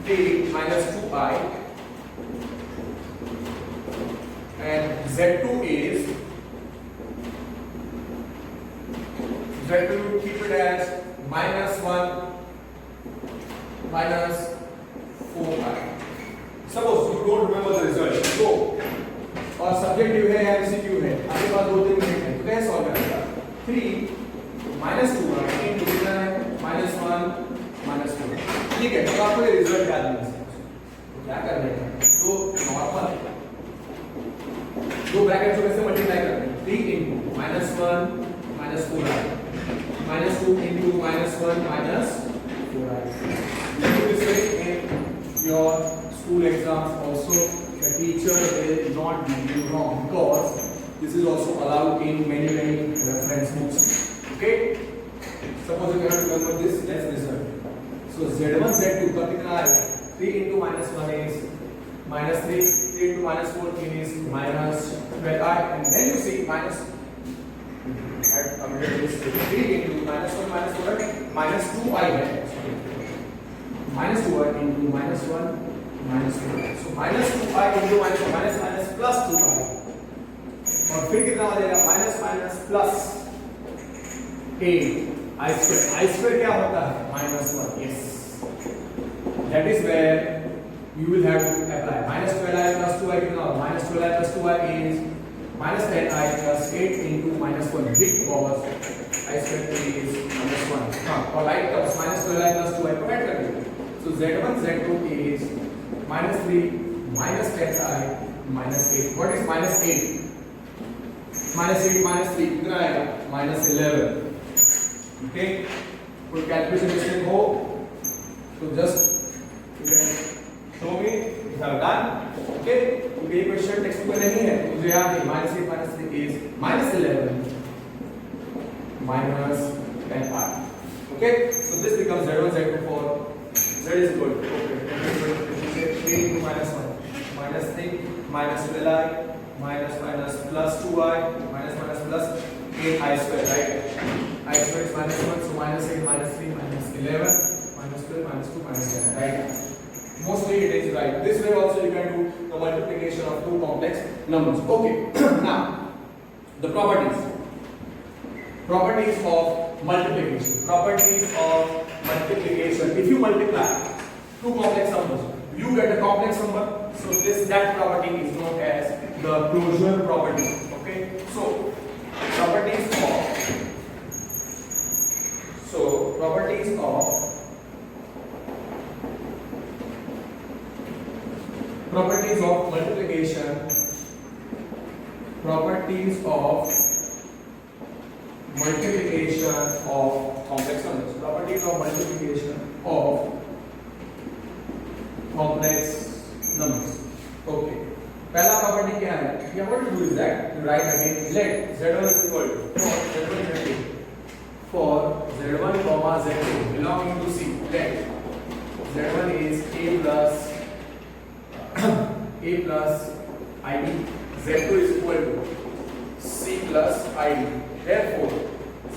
3 minus 2i and z2 is Z2 keep it as minus 1 minus 4i. Suppose you don't remember the result, so और subjective है या MCQ है, आपके पास 2-3 minute है, तो कैसे solve करेगा? 3 minus 2i into कितना है? minus 1 minus 4. ठीक है, तो आपको ये रिजल्ट याद नहीं है, तो क्या करना है? तो नॉर्मल दो ब्रैकेट से मल्टीप्लाई करते हैं. 3 into minus 1 minus 4i minus 2 into minus 1 minus 4i. You do this way in your school exams also. The teacher will not give you wrong because this is also allowed in many reference books. Okay? Suppose you cannot remember this, let's resolve. So Z1 Z2 का कितना आएगा? 3 into minus 1 is minus 3. 3 into minus 4 is minus 12i, and then you see minus. Add this 3 into minus 1 minus 4 minus 2i है. Minus 2i into minus 1 minus 4. So minus 2i into minus 1 minus minus plus 2i. और फिर कितना हो जाएगा? minus minus plus 8 i square. I square क्या होता है? minus 1. Yes. That is where you will have to apply. Minus 12i plus 2i कितना होगा? Minus 12i plus 2i is minus 10i plus 8 into minus 1 because I square is minus 1. हाँ, और right comes minus 12i plus 2i को add कर दीजिए. So Z1 Z2 is minus 3 minus 10i minus 8. What is minus 8? Minus 8 minus 3 कितना आएगा? Minus 11. Okay? कोई calculation mistake हो तो just you can show me if you have done. Okay? क्योंकि ये क्वेश्चन टेक्स्ट बुक में नहीं है, मुझे याद है minus 8 minus 3 is minus 11 minus 10i. Okay? So this becomes Z1 Z2 for Z is equal to 3 into minus 1 minus 3 minus 12i minus minus plus 2i minus minus plus 8i square, right? I square is minus 1, so minus 8 minus 3 minus 11 minus 12 minus 2 minus 10, right? Mostly it is right. This way also you can do the multiplication of two complex numbers. Okay. Now the properties of multiplication. Properties of multiplication. If you multiply two complex numbers, you get a complex number. So that property is known as the closure property. Okay. So properties of multiplication. Properties of multiplication of complex numbers. Properties of multiplication of complex numbers. Okay. पहला property क्या है? You have to do is that you write again. Let Z1 is equal to for Z1 comma Z2 belonging to C. Let Z1 is A plus ID. Z2 is equal to C plus ID. Therefore,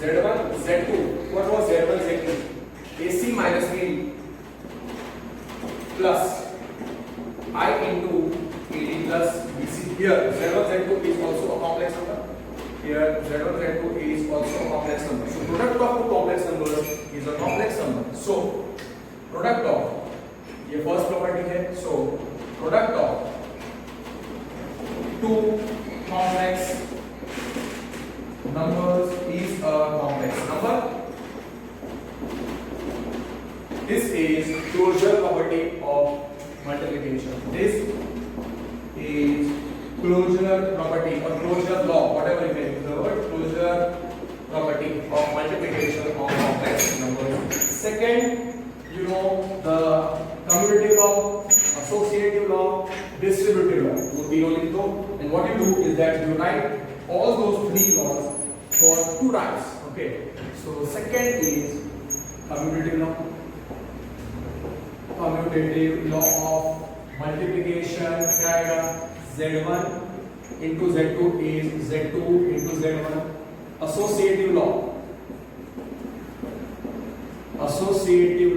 Z1 Z2. What was Z1 Z2? AC minus AD plus I into AD plus BC. Here Z1 Z2 is also a complex number. Here Z1 Z2 is also a complex number. So product of two complex numbers is a complex number. So product of ये first property है. So product of two complex numbers is a complex number. This is closure property of multiplication. This is closure property or closure law, whatever you may use the word, closure property of multiplication of complex numbers. Second, you know the commutative law, associative law, distributive law. Would be only two. And what you do is that you write all those three laws for two times. Okay. So second is commutative law. Commutative law of multiplication क्या आएगा? Z1 into Z2 is Z2 into Z1. Associative law. Associative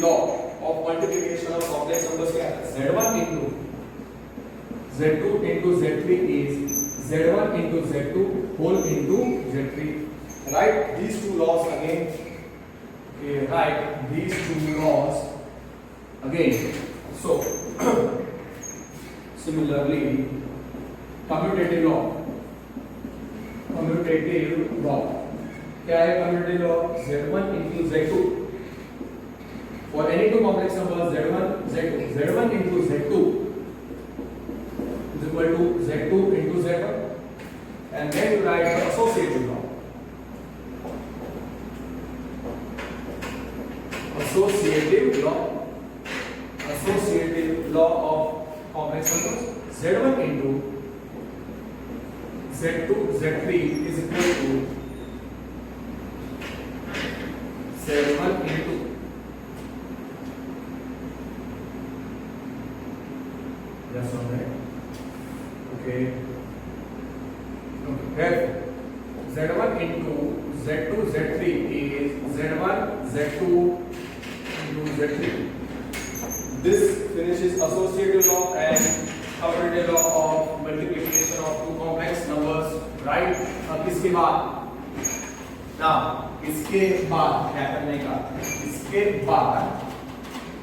law of multiplication of complex numbers क्या है? Z1 into Z2 into Z3 is Z1 into Z2 whole into Z3. Write these two laws again. Okay, write these two laws again. So similarly, commutative law क्या है? commutative law Z1 into Z2 for any two complex numbers Z1 into Z2 is equal to Z2 into Z1, and then you write the associative law. Associative law of complex numbers Z1 into Z3 is equal to Z1 into that's all right. Okay. Z1 into Z2 Z3 is Z1 Z2 into Z3. This finishes associative law and commutative law of multiplication of two complex numbers, right? अब इसके बाद इसके बाद क्या करने का? इसके बाद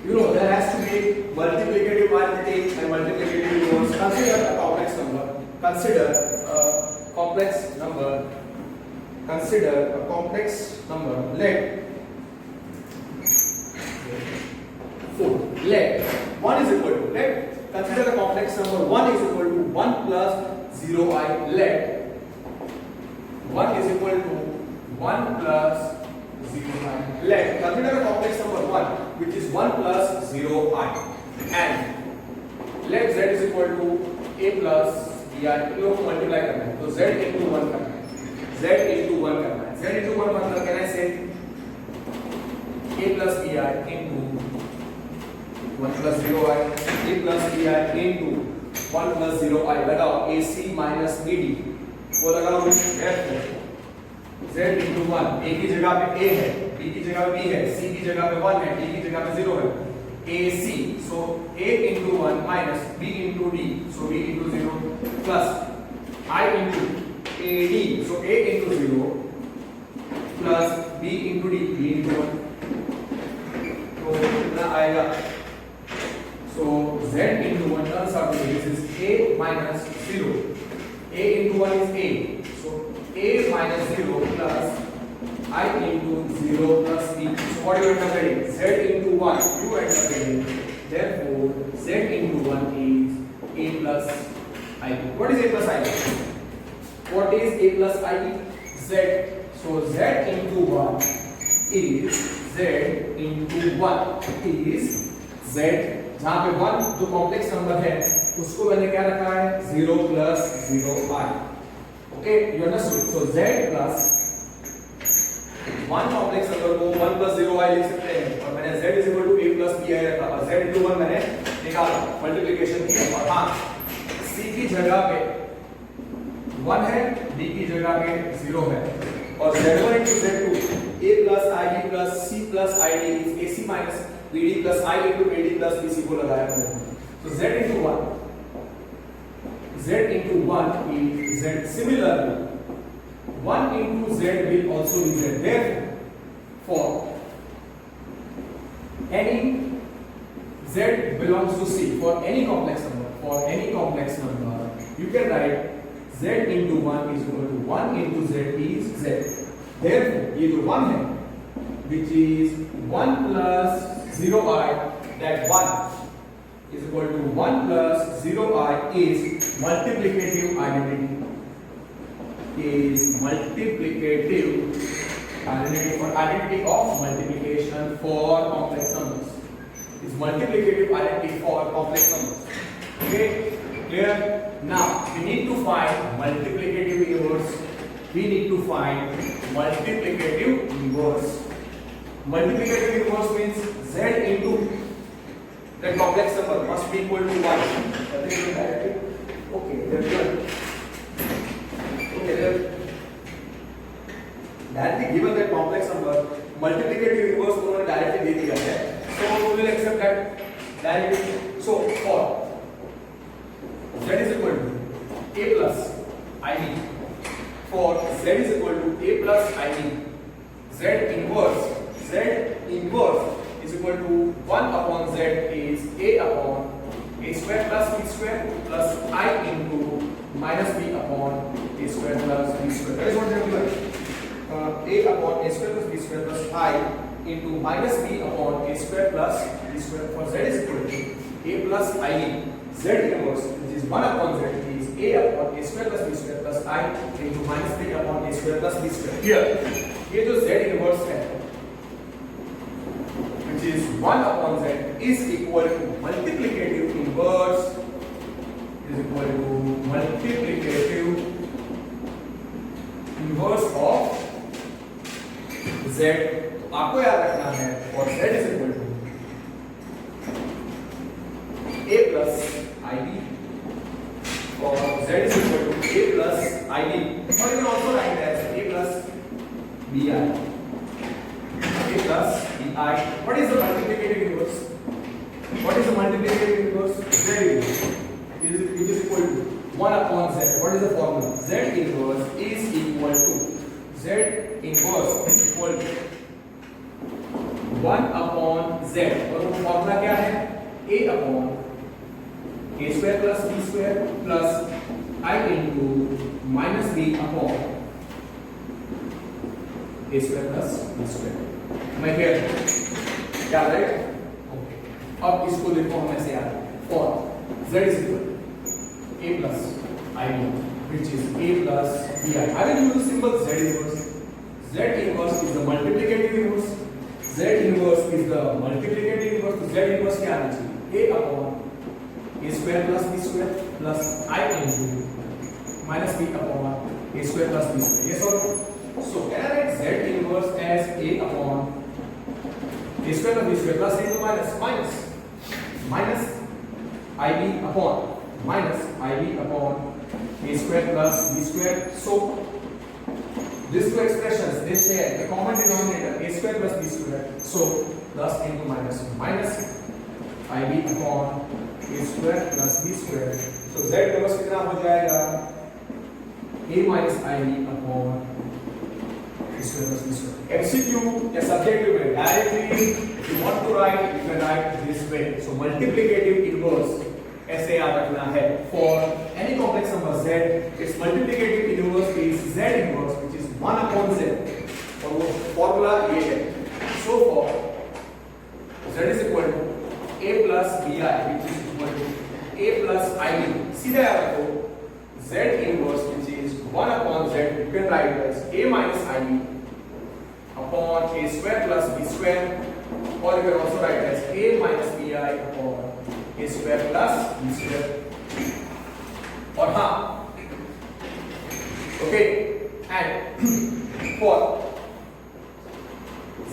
you know there has to be multiplicative arithmetic and multiplicative inverse. Consider a complex number. Consider a complex number. Let 4. Let 1 is equal to, let consider a complex number 1 is equal to 1 plus 0i. Let 1 is equal to 1 plus 0i. Let consider a complex number 1 which is 1 plus 0i, and let z is equal to a plus bi. इन लोगों को multiply करना है तो z into 1 करना है, z into 1 करना है. z into 1 मतलब क्या है? से a plus bi into 1 plus 0i, a plus bi into 1 plus 0i. लगाओ ac minus bd, वो लगाओ. z into 1, a की जगह पे a है, b की जगह पे b है, c की जगह पे 1 है, d की जगह पे 0 है. ac, so a into 1 minus b into d, so b into 0 plus I into ad, so a into 0 plus b into d, b into 1. तो कितना आएगा? So z into 1 turns out to be this is a minus 0. a into 1 is a, so a minus 0 plus I into 0 plus b. So what you end up getting? Z into 1 you end up getting. Therefore z into 1 is a plus I. What is a plus I? What is a plus I? Z. So z into 1 is z into 1 is z. जहाँ पे 1 जो complex number है उसको मैंने क्या रखा है? 0 plus 0i. Okay, you understood? So z plus 1 complex number को 1 plus 0i लिख सकते हैं, और मैंने z is equal to a plus bi रखा और z into 1 मैंने निकाला, मल्टीप्लिकेशन किया. और हाँ, c की जगह पे 1 है, d की जगह पे 0 है, और z1 into z2 a plus ib plus c plus id is ac minus bd plus I into ad plus bc को लगाया मैंने. So z into 1 is z. Similarly 1 into z will also be z. Therefore for any z belongs to c, for any complex number you can write z into 1 is equal to 1 into z is z. Therefore ये जो 1 है which is 1 plus 0i, that 1 is equal to 1 plus 0i is multiplicative identity. Is multiplicative identity for identity of multiplication for complex numbers. Is multiplicative identity for complex numbers. Okay, clear? Now we need to find multiplicative inverse. Multiplicative inverse means z into the complex number must be equal to 1. Nothing to directly. Okay, then directly given that complex number, multiplicative inverse उन्होंने directly दे दिया है, so we will accept that directly. So for z is equal to a plus z is equal to a plus ib. Z inverse is equal to 1 upon z is a upon a square plus b square plus I into minus b upon a square plus b square. That is what they have given. A upon a square plus b square plus I into minus b upon a square plus b square. For z is equal to a plus I. Z inverse, which is 1 upon z, is a upon a square plus b square plus I into minus b upon a square plus b square. Here, ये जो z inverse है, which is 1 upon z, is equal to multiplicative inverse of z. आपको याद रखना है, और z is equal to a plus ib, or z is equal to a plus ib, or you can also write as a plus bi. A plus bi. What is the multiplicative inverse? What is the multiplicative inverse? Z inverse. It is equal to 1 upon z. What is the formula? Z inverse is equal to 1 upon z. और वो formula क्या है? a upon a square plus b square plus I into minus b upon a square plus b square. मैं क्या याद है? Okay, अब इसको देखो हम ऐसे याद for z is equal a plus ib, which is a plus bi. I will use the symbol z inverse. Z inverse is the multiplicative inverse. Z inverse is the multiplicative inverse. तो z inverse क्या आना चाहिए? a upon a square plus b square plus I into minus b upon a square plus b square. Yes or no? So can I write z inverse as a upon a square plus b square plus into minus ib upon a square plus b square. So these two expressions, they share the common denominator a square plus b square. So plus into minus ib upon a square plus b square. So z inverse कितना हो जाएगा? a minus ib upon a square plus b square. MCQ या subjective में directly if you want to write, you can write this way. So multiplicative inverse ऐसे याद रखना है. For any complex number z, its multiplicative inverse is z inverse, which is 1 upon z. और वो formula ये है. So for z is equal to a plus bi, which is equal to a plus ib. सीधा याद रखो, z inverse, which is 1 upon z, you can write as a minus ib upon a square plus b square, or you can also write as a minus bi upon a square plus b square. और हाँ, okay, and for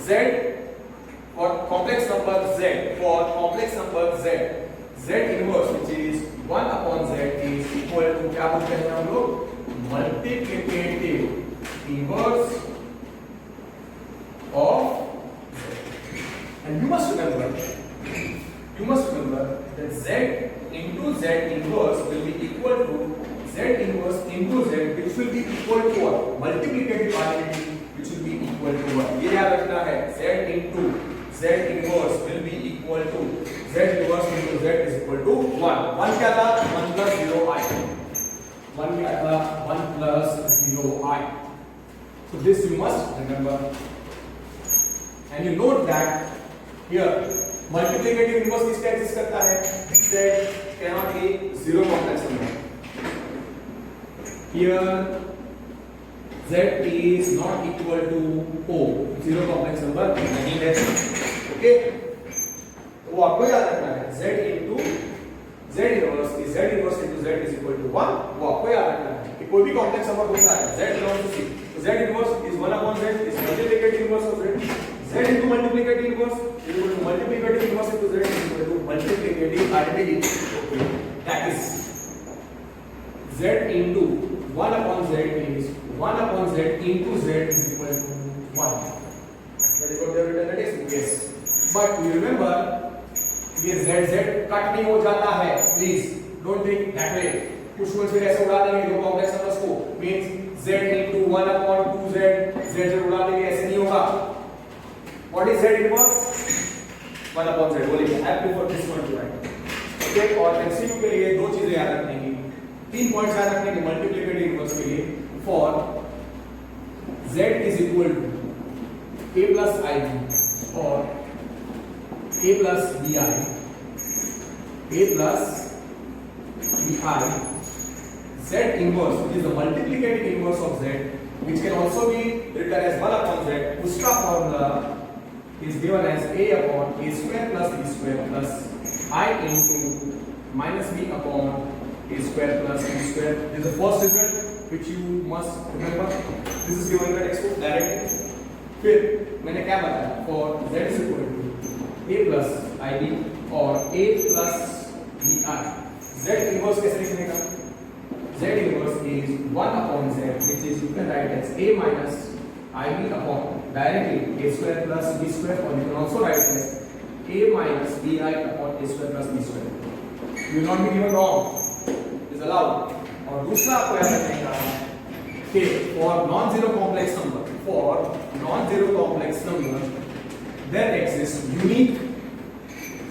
z, for complex number z inverse, which is 1 upon z, is equal to क्या बोलते हैं हम लोग? Multiplicative inverse of z. And you must remember that z into z inverse will be equal to z inverse into z, which will be equal to what? Multiplicative identity, which will be equal to what? ये याद रखना है. Z into z inverse will be equal to z inverse into z is equal to 1. 1 क्या था? 1 plus 0i. 1 क्या था? 1 plus 0i. So this you must remember. And you note that here multiplicative inverse किसका exist करता है? Z cannot be zero complex number. Here z is not equal to O. Zero complex number नहीं है. Okay? वो आपको याद रखना है. Z into z inverse is z inverse into z is equal to 1. वो आपको याद रखना है. कि कोई भी complex number होता है, z belongs to C. So z inverse is 1 upon z is multiplicative inverse of z. Z into multiplicative inverse is equal to multiplicative inverse into z is equal to multiplicative identity. Okay. That is z into 1 upon z is 1 upon z into z is equal to 1. That is what they have written. That is yes. But you remember, ये z cut नहीं हो जाता है. Please don't think that way. कुछ फिर ऐसे उड़ा देंगे दो कॉम्प्लेक्स नंबर्स को. Means z z into 1 upon 2z, z से उड़ा देंगे, ऐसे नहीं होगा. What is z inverse? 1 upon z. बोलिए, I prefer this one to write. Okay, और MCQ के लिए दो चीजें याद रखने की, 3 पॉइंट्स याद रखने की मल्टीप्लिकेटिव इनवर्स के लिए. For z is equal to a plus ib or a plus bi, a plus bi, z inverse, which is the multiplicative inverse of z, which can also be written as 1 upon z, उसका formula is given as a upon a square plus b square plus I into minus b upon a square plus b square. This is the first result which you must remember. This is given in the textbook directly. फिर मैंने क्या बताया? For z is equal to a plus ib or a plus bi. Z inverse कैसे लिखने का? Z inverse is 1 upon z, which is you can write as a minus ib upon directly a square plus b square, or you can also write as a minus bi upon a square plus b square. You will not be given wrong. Is allowed. और दूसरा आपको याद रखने का कि for non-zero complex number, there exists unique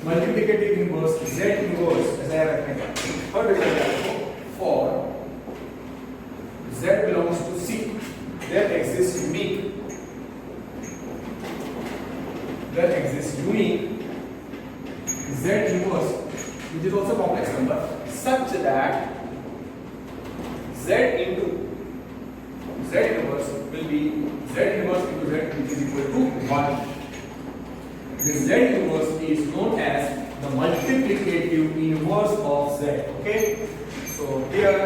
multiplicative inverse z inverse. ऐसा याद रखने का. For z belongs to C, there exists unique z inverse, which is also complex number, such that z into z inverse will be z inverse into z, which is equal to 1. This z inverse is known as the multiplicative inverse of z. Okay, so here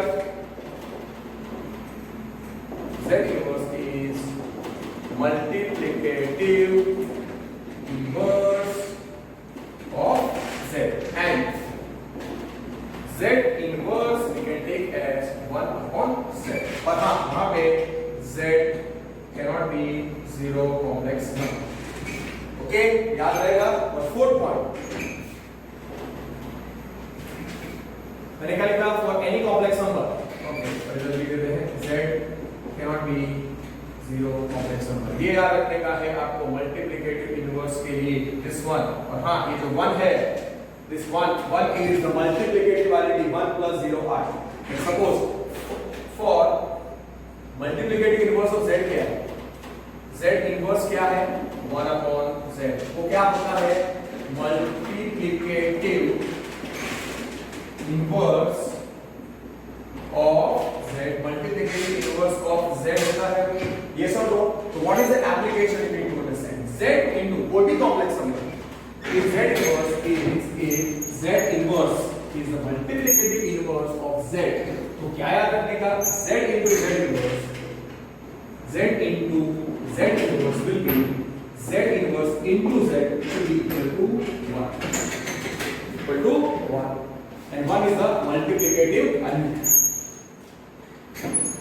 z inverse is multiplicative inverse of z, and z inverse we can take as 1 upon z. पर हाँ, वहाँ पे z cannot be zero complex number. Okay, याद रहेगा. और fourth point मैंने क्या लिखा? For any complex number. Okay, result लिख देते हैं. Z cannot be zero complex number. ये याद रखने का है आपको मल्टीप्लिकेटिव इनवर्स के लिए this one. और हाँ, ये जो 1 है, this one is the multiplicative quality 1 plus 0i. And suppose for multiplicative inverse of z क्या है? Z inverse क्या है? 1 upon z. वो क्या होता है? Multiplicative inverse of z. Multiplicative inverse of z होता है. Yes or no? So what is the application you need to understand? Z into कोई भी complex number. If z inverse is the multiplicative inverse of z, तो क्या याद रखने का? z into z inverse will be z inverse into z should be equal to 1. And 1 is the multiplicative element.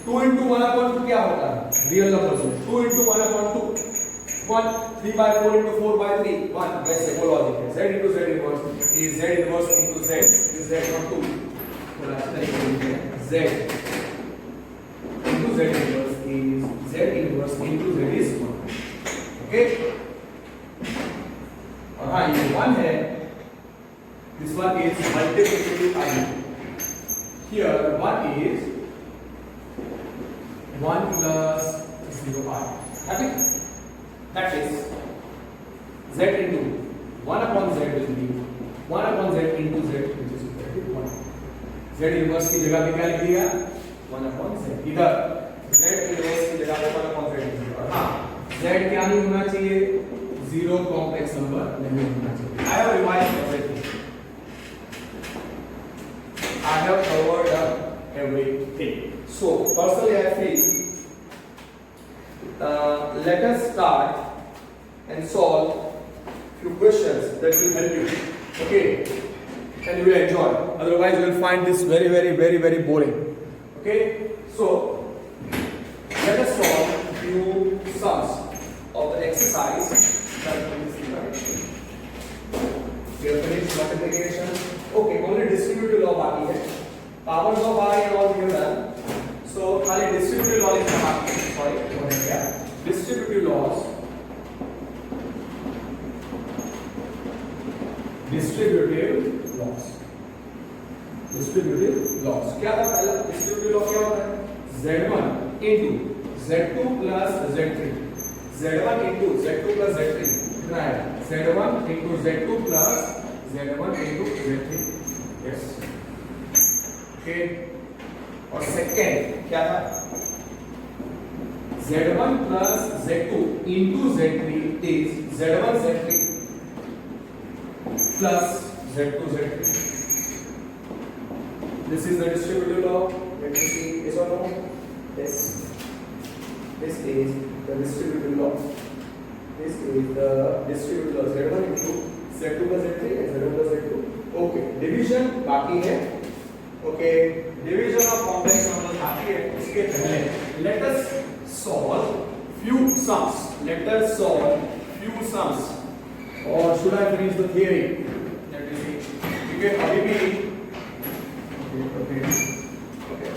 2 into 1 upon 2 क्या होता है? Real numbers में 2 into 1 upon 2 1, 3 by 4 into 4 by 3 1. वैसे वो लॉजिक है. Z into z inverse is z inverse into z. Is z not 2? थोड़ा तरीके से z into z inverse is z inverse into z is 1. Okay? और हाँ, ये 1 है. This one is multiplicative element. Here 1 is 1 plus 0i. Happy? That is z into 1 upon z will be 1 upon z into z, which is equal to 1. Z inverse की जगह पे क्या लिख दिया? 1 upon z. इधर z inverse की जगह पे 1 upon z लिख दिया. और हाँ, z क्या नहीं होना चाहिए? Zero complex number नहीं होना चाहिए. I have revised everything. I have covered up everything. So personally I feel let us start and solve few questions that will help you. Okay, and you will enjoy. Otherwise, you will find this very boring. Okay, so let us solve few sums of the exercise. Here finished multiplication. Okay, only distributive law बाकी है. Powers of I and all we have done. So खाली distributive law लिखना आपको, sorry हो गया, distributive laws क्या था पहला distributive law क्या होता है? Z1 into Z2 plus Z3, Z1 into Z2 plus Z3 कितना है? Z1 into Z2 plus Z1 into Z3, yes, okay. और सेकेंड क्या था? Z1 plus Z2 into Z3 is Z1 Z3 plus Z2 Z3. This is the distributive law. Let me see, yes or no? Yes. This is the distributive law. This is the distributive law. Z1 into Z2 plus Z3 and Z1 plus Z2. Okay. Division बाकी है. Okay. Division of complex numbers बाकी है. इसके पहले let us solve few sums. Or should I finish the theory? Let me see. Okay. अभी भी Okay.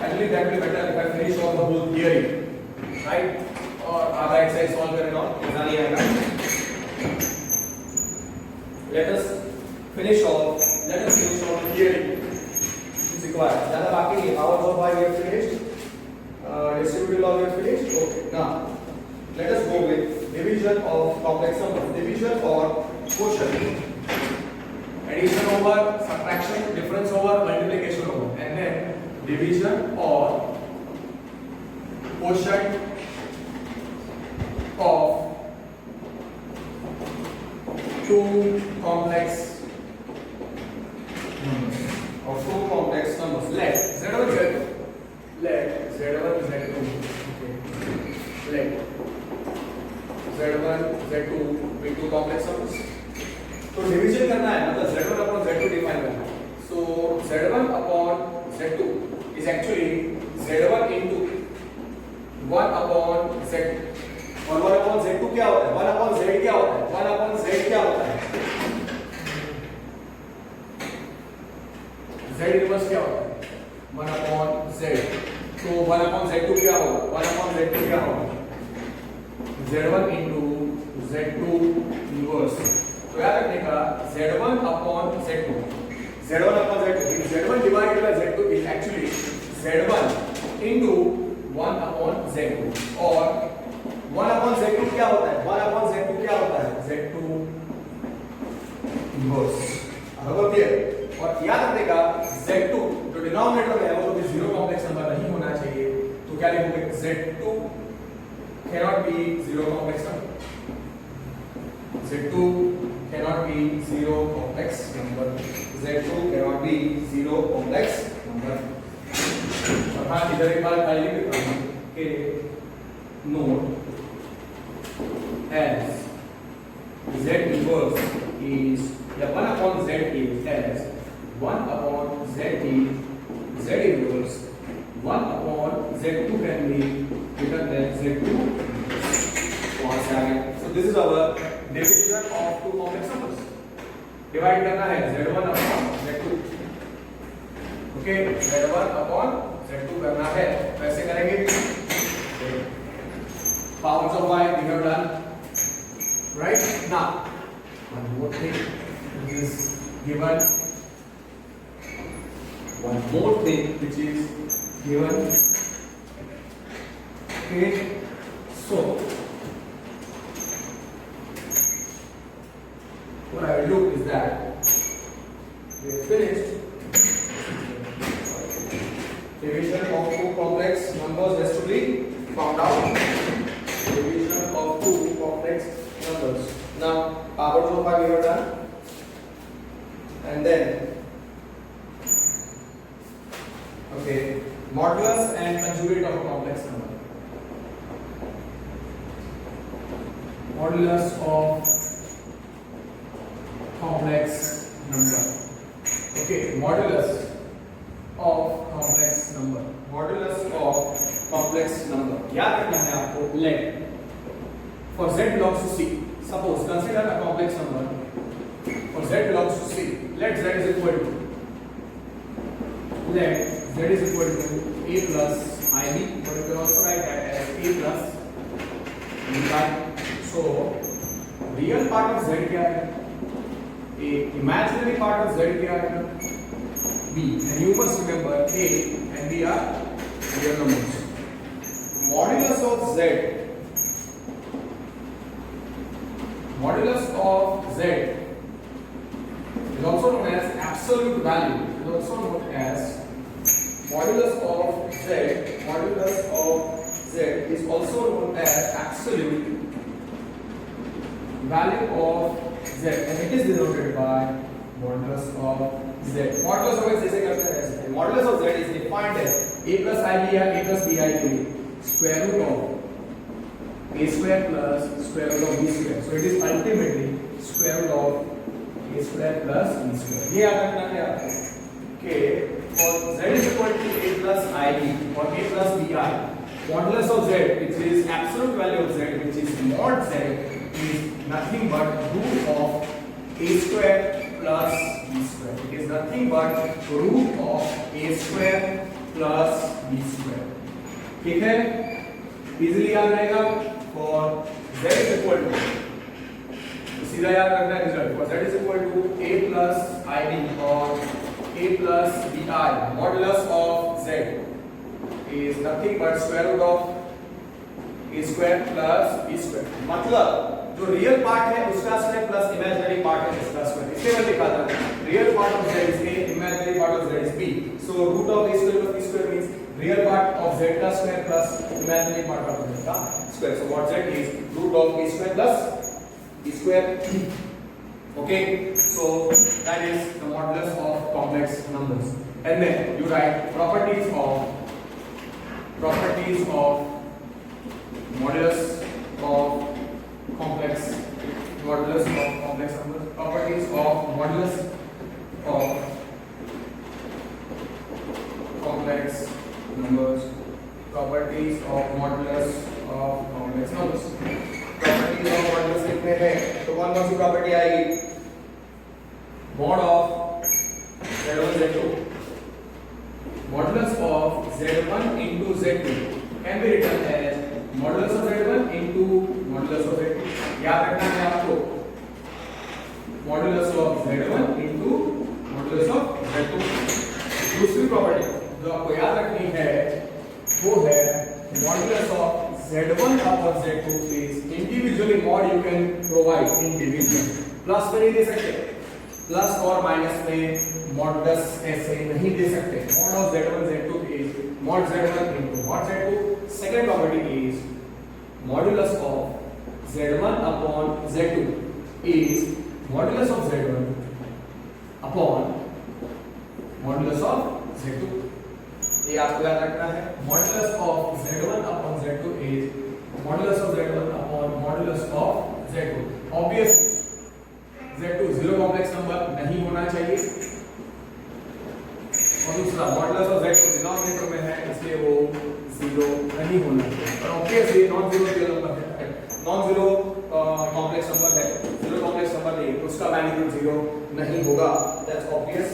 I believe that will be better if I finish all the whole theory, right? और आधा exercise solve करेगा, मजा नहीं आएगा. Let us finish all the theory. It's required. ज़्यादा बाकी नहीं. Powers of y we have finished. Distributive law we have finished. Okay. Now let us go with division of complex numbers. Division or quotient. Addition over subtraction, difference over multiplication over, and then division or quotient of two complex numbers. Let Z1 Z2 okay. Let Z1 Z2 be two complex numbers. तो division करना है, मतलब Z1 upon Z2 define करना है. So Z1 upon Z2 is actually Z1 into 1 upon Z. और 1 upon Z2 क्या होता है? 1 upon Z क्या होता है? 1 upon Z क्या होता है? Z इनवर्स क्या होता है? 1 upon Z. तो 1 upon Z2 क्या होगा? 1 upon Z2 क्या होगा? Z1 into Z2 inverse. तो याद रखने का Z1 upon Z2. Z1 upon Z2. Z1 divided by Z2 is actually Z1 into 1 upon Z2. और 1 upon Z2 क्या होता है? 1 upon Z2 क्या होता है? Z2 inverse. अब क्लियर? और याद रखने का Z2 जो डिनोमिनेटर में है वो तो जीरो कॉम्प्लेक्स नंबर नहीं होना चाहिए. तो क्या लिखोगे? Z2 cannot be zero complex number. Z2 cannot be zero complex number. Z2 cannot be zero complex number. और हाँ इधर एक बार खाली लिख देता हूँ कि note as Z inverse is 1 upon Z is as 1 upon Z is Z inverse 1 upon Z2 can be written as Z2. So this is our division of two complex numbers. Divide करना है Z1 upon Z2. Okay, Z1 upon Z2 करना है. कैसे करेंगे? Powers of y we have done. Right now, one more thing is given. One more thing which is given. Okay, so what I will do is that we have finished division of two complex numbers has to be found out. Division of two complex numbers. Now powers of y we have done, and then okay, modulus and conjugate of a complex number. Modulus of complex number. Okay, modulus of complex number. Modulus of complex number. याद रखना है आपको. Let for z belongs to C. Suppose consider a complex number. For z belongs to C. Let z is equal to a plus I ib, but you can also write that as a plus bi. So real part of z क्या है, a imaginary part of z क्या है, b, and you must remember a and b are real numbers. Modulus of z, modulus of z is also known as absolute value. It is also known as modulus of z. Modulus of z is also known as absolute value of z, and it is denoted by modulus of z. Modulus of z ऐसे करते हैं ऐसे. Modulus of z is defined as a plus ib या a plus bi के लिए square root of a square plus square root of b square. So it is ultimately square root of a square plus b square. ये याद रखना है आपको कि for z is equal to a plus ib or a plus bi, modulus of z, which is absolute value of z, which is mod z, is nothing but root of a square plus b square. It is nothing but root of a square plus b square. ठीक है, easily याद रहेगा. For z is equal to, सीधा याद रखना है result. For z is equal to a plus ib और a plus bi, modulus of z is nothing but square root of a square plus b square. मतलब जो real part है उसका square plus imaginary part है उसका square. इससे मैंने लिखा था real part of z is a, imaginary part of z is b. So root of a square plus b square means real part of z का square plus imaginary part of z का square. So what z is root of a square plus b square. Okay, so that is the modulus of complex numbers. And then you write properties of modulus of complex numbers, properties of modulus of complex numbers, properties of modulus of complex numbers. Properties of modulus लिखने हैं तो कौन सी property आएगी? mod of z1 z2, modulus of z1 into z2 can be written as modulus of z1 into modulus of z2. याद रखना है आपको modulus of z1 into modulus of z2. दूसरी प्रॉपर्टी जो आपको याद रखनी है वो है modulus of z1 upon z2 is individually mod you can provide in division. Plus में नहीं दे सकते, प्लस और माइनस में मॉडुलस ऐसे नहीं दे सकते. mod of z1 z2 is mod z1 into mod z2. second property is modulus of z1 upon z2 is modulus of z1 upon modulus of z2. ये आपको याद रखना है. modulus of z1 upon z2 is modulus of z1 upon modulus of z2. obviously z2 zero complex number नहीं होना चाहिए और दूसरा modulus of z2 डिनोमिनेटर में है इसलिए वो जीरो नहीं होना चाहिए. और obviously non zero real number है, नॉन जीरो कॉम्प्लेक्स नंबर है, जीरो कॉम्प्लेक्स नंबर नहीं तो उसका मैग्नीट्यूड जीरो नहीं होगा. That's obvious.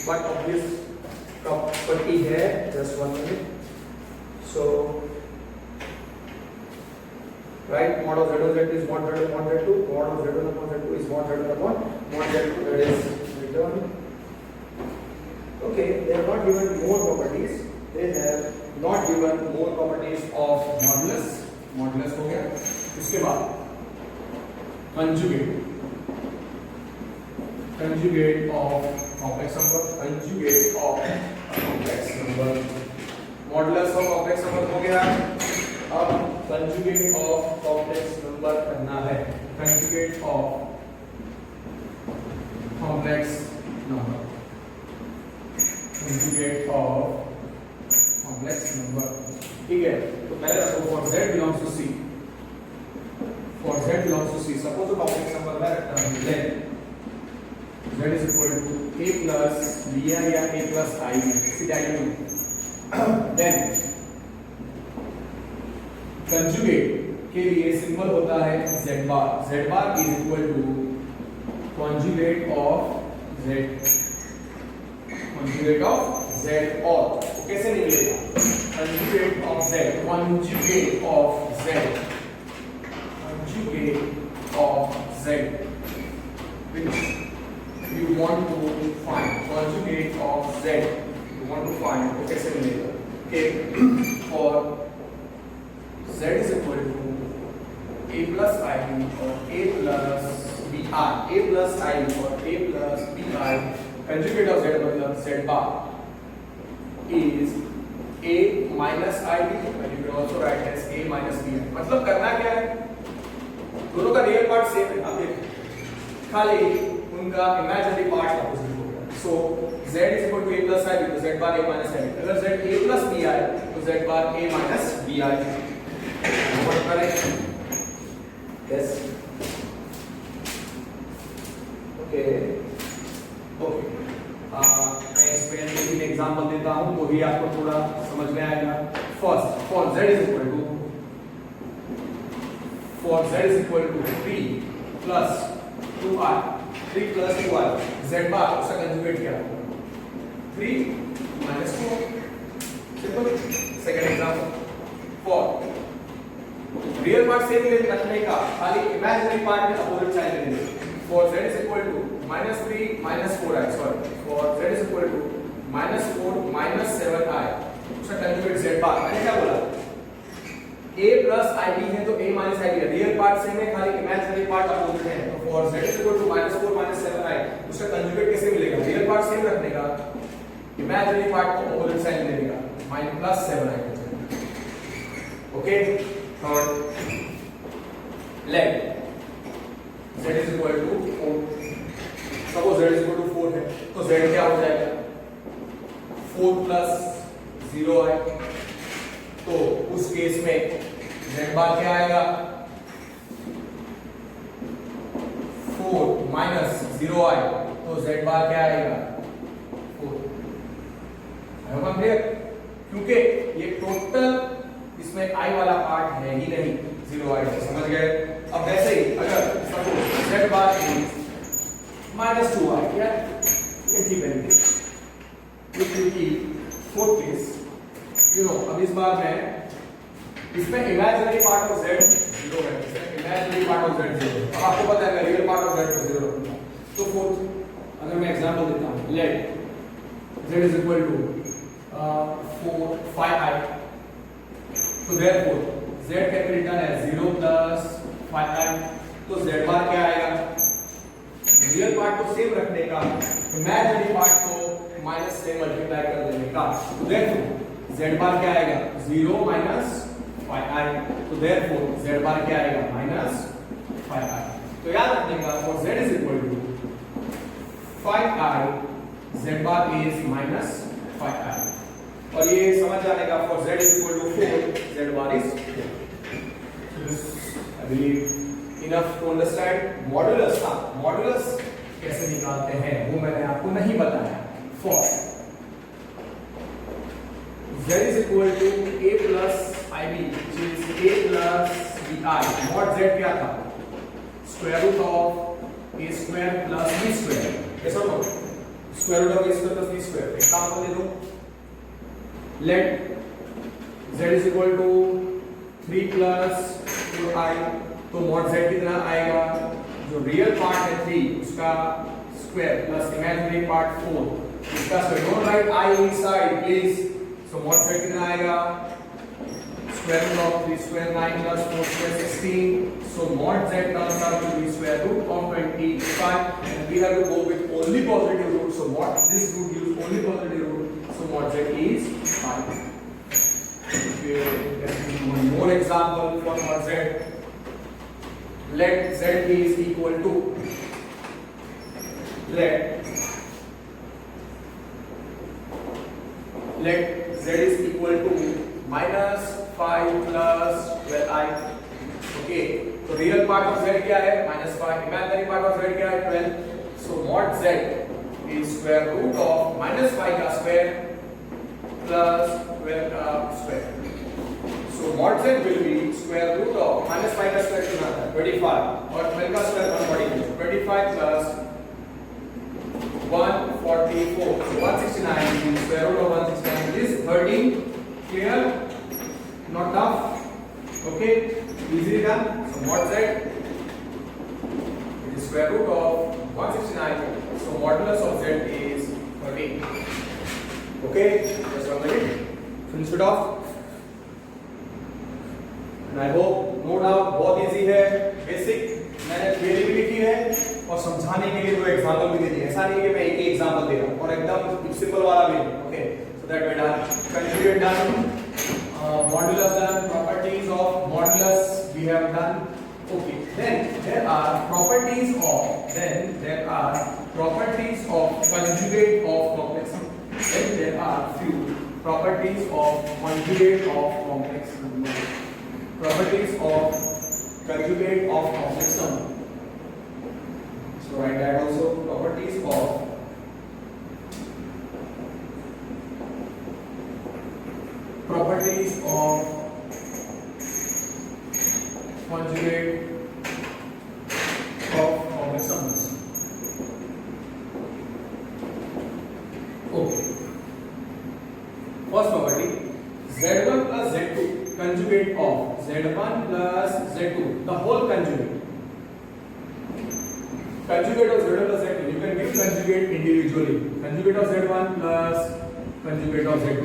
But obvious property है. Just one minute. So right, mod of z1 z2 is mod z1 upon z2, mod of z1 upon z2 is mod z1 upon mod z2. That is written. Okay, they have not given more properties. They have not given more properties of modulus. Modulus हो गया. इसके बाद conjugate of complex number. Conjugate of complex number. Modulus of complex number हो गया. अब conjugate of complex number करना है. Conjugate of complex number. Conjugate of complex number. ठीक है. तो पहले रखो for z belongs to c. For z belongs to c. Suppose a complex number मैं रखता हूँ then z is equal to a plus bi या a plus ib. See that then conjugate के लिए सिंबल होता है z bar. z bar is equal to conjugate of z. Conjugate of z और कैसे निकलेगा? Conjugate of z, conjugate of z, conjugate of z which you want to find, conjugate of z you want to find, तो कैसे मिलेगा? Okay, for z is equal to a plus I or a plus bi, a plus I or a plus bi, conjugate of z मतलब z bar is a minus ib and you can also write as a minus bi. मतलब करना क्या है? दोनों का real part same है, आप देखिए खाली उनका इमेजिनरी पार्ट अपोजिट हो गया. सो z is equal to a plus ib तो z bar a minus ib. अगर z a plus bi तो z bar a minus bi. Note करें. Yes. Okay. Okay. मैं इस पे एक एग्जांपल देता हूँ तो भी आपको थोड़ा समझ में आएगा. First, for z is equal to 3 plus 2i, 3 plus 2i, z bar उसका कंजुगेट क्या होगा? 3 minus 4. Simple. Second example. For real part same रखने का, खाली इमेजिनरी पार्ट में अपोजिट साइन लेने. For z is equal to -3 -4i, sorry, for z is equal to -4 -7i, उसका conjugate z बार. मैंने क्या बोला? a plus ib है तो a minus ib है. रियल पार्ट सेम है, खाली इमेजिनरी पार्ट अपोजिट है. तो for z is equal to -4 -7i, उसका कंजुगेट कैसे मिलेगा? रियल पार्ट सेम रखने का, इमेजिनरी पार्ट को अपोजिट साइन लेने का, -7i. Okay. Third, let z is equal to 4. Suppose z is equal to 4 है तो z क्या हो जाएगा? 4 plus 0i. तो उस केस में z बार क्या आएगा? 4 minus 0i तो z बार क्या आएगा? 4. है ना क्लियर? क्योंकि ये टोटल इसमें i वाला पार्ट है ही नहीं, 0i. समझ गए? अब वैसे ही अगर suppose z bar is -2i, क्या ये ठीक है? क्योंकि फोर्थ केस अब इस बार में इसमें इमेजिनरी पार्ट ऑफ z 0 है, इमेजिनरी पार्ट ऑफ z 0. अब आपको पता है रियल पार्ट ऑफ z को 0 रखना. तो फोर्थ अगर मैं एग्जांपल देता हूं, let z is equal to 5i. तो therefore z can be written as 0 plus 5i. तो z बार क्या आएगा? रियल पार्ट को सेम रखने का, इमेजिनरी पार्ट को माइनस से मल्टीप्लाई कर देने का. तो therefore z बार क्या आएगा? 0 minus 5i. तो therefore z बार क्या आएगा? -5i. तो याद रखने का for z is equal to 5i, z bar is -5i. और ये समझ जाने का for z is equal to 4, z bar is 4. I believe enough to understand. Modulus, हाँ, मॉडुलस कैसे निकालते हैं वो मैंने आपको नहीं बताया. For z is equal to a plus ib, which is a plus bi. Mod z क्या था? Square root of a square plus b square. कैसा होगा? Square root of a square plus b square. एक काम कर दो. Let z is equal to 3 plus 2i. तो mod z कितना आएगा? जो रियल पार्ट है 3 उसका स्क्वायर प्लस इमेजिनरी पार्ट 4 इसका square. Don't write i inside please. So mod z कितना आएगा? square root of 3 square 9 plus 4 square 16. So mod z comes out to be square root of 25 and we have to go with only positive root. So mod this root gives only positive root. So mod z is 5. One more example for mod z. Let z is equal to let z is equal to minus 5 plus 12i. Okay, तो real part of z क्या है? -5. Imaginary part of z क्या है? 12. So mod z is square root of -5 का square plus 12 का square. So mod z will be square root of -5 का square कितना आता है? 25 और 12 का square 142. 25 plus 144. So 169 is square root of 169 is 13. Clear? Not tough. Okay, easily done. So mod z, it is square root of 169. So modulus of z is 13. Okay, just 1 minute. Finish it off. And I hope no doubt बहुत easy है, basic मैंने theory भी लिखी है और समझाने के लिए दो एग्जांपल भी दे दिए. ऐसा नहीं कि मैं एक ही एग्जांपल दे रहा हूँ और एकदम सिंपल वाला भी नहीं. Okay, so that we done. Conjugate done. Modulus done. Properties of modulus we have done. Okay, then there are properties of conjugate of complex number. Then there are few properties of conjugate of complex number. Properties of conjugate of complex number. So write that also. Properties of conjugate of complex numbers. Okay. First property, z1 plus z2 conjugate of z1 plus z2, the whole conjugate. Conjugate of z1 plus z2, you can give conjugate individually. Conjugate of z1 plus conjugate of z2.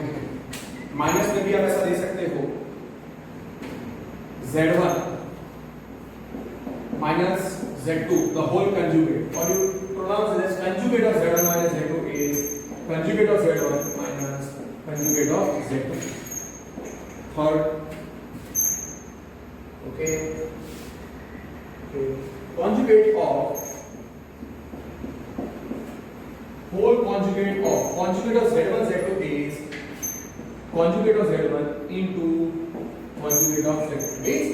Minus में भी आप ऐसा दे सकते हो, z1 minus z2, the whole conjugate, or you pronounce it as conjugate of z1 minus z2 is conjugate of z1 minus conjugate of z2. Third, okay, conjugate of whole conjugate of z1 z2 is conjugate of z1 into conjugate of z2. means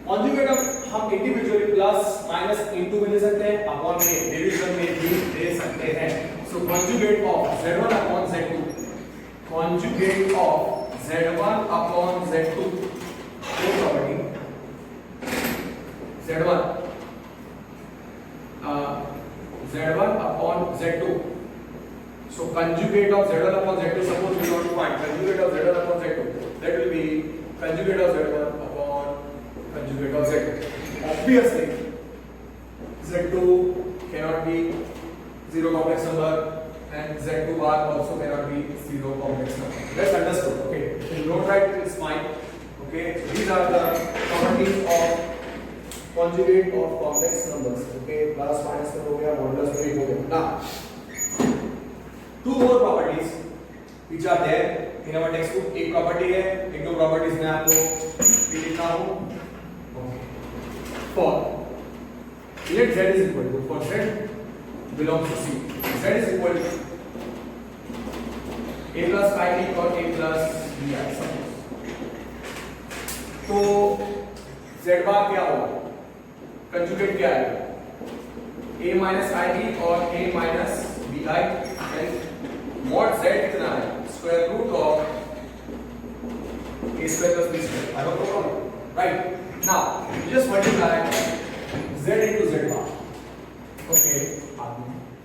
conjugate of हम individually plus minus into में दे सकते हैं, upon में division में भी दे सकते हैं. सो conjugate of z1 upon z2, conjugate of z1 upon z2, so property z1 upon z2. So conjugate of z1 upon z2, suppose we want to find conjugate of z1 upon z2, that will be conjugate of z1 upon conjugate of z2. Obviously z2 cannot be zero complex number and z2 bar also cannot be zero complex number. That's understood. Okay, if you don't write it's fine. Okay, so these are the properties of conjugate of complex numbers. Okay, plus minus में हो गया, modulus में भी हो गया. Now two more properties which are there in our textbook. एक property है, एक दो properties मैं आपको लिखता हूँ. For let z is equal to, for z belongs to C, z is equal to a plus ib और a plus bi. तो z बार क्या होगा, कंजुगेट क्या है, a minus ib और a minus bi, and mod z कितना है, square root of a square plus b square. I don't know, right? Now you just multiply z into z bar. Okay,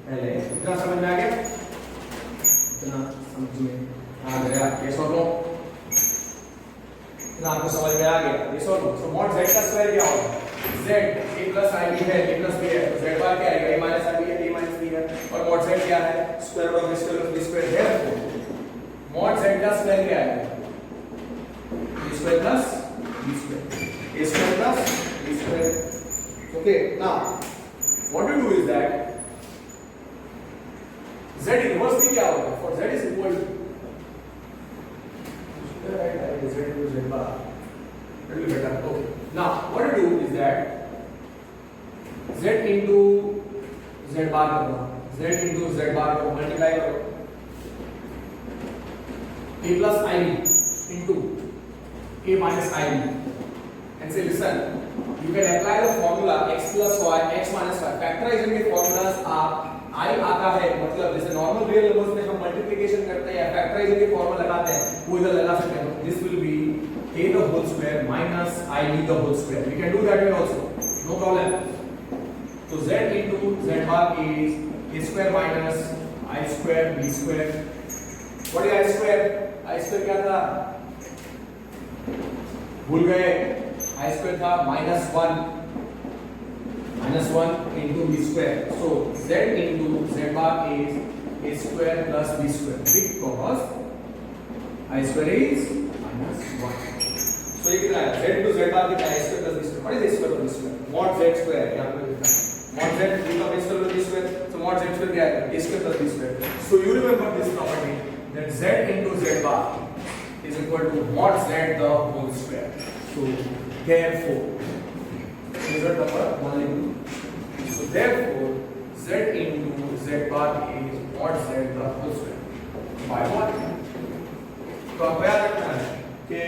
पहले इतना समझ में आ गया, इतना समझ में आ गया, ये सॉल्व लो, इतना आपको समझ में आ गया, ये सॉल्व लो. So mod z का स्क्वायर क्या होगा, z a plus ib है, a plus b है, तो z बार क्या आएगा, a minus ib है, a minus b है, और mod z क्या है, square root of a square plus b square है. mod z का स्क्वायर क्या आएगा, a square plus b square. A square plus b square. Okay, now what to do is that z inversely क्या होगा, for z is equal to z into z bar. That will be better. Okay. Now what to do is that z into z bar करो, z into z bar को multiply करो, a plus ib into a minus ib. And say, listen, you can apply the formula x plus y, x minus y. Factorization के formulas आप I आता है, मतलब जैसे normal real numbers में हम multiplication करते हैं या factorization के formula लगाते हैं, वो इधर लगा सकते हैं. This will be a the whole square minus ib the whole square. We can do that way also, no problem. So z into z bar is a square minus I square b square. What is I square? I square क्या था, भूल गए, आई square था -1 into b square. So z into z bar is a square plus b square because I square is -1. So ये कितना है, z into z bar कितना है, a square plus b square. What is a square plus b square? Mod z square यहाँ पे लिखा है. Mod z root of a square plus b square. So mod z square क्या है, a square plus b square. So you remember this property that z into z bar is equal to mod z the whole square. So therefore result number 1 so therefore z into z bar is mod z the whole square by what. तो आपको याद रखना है कि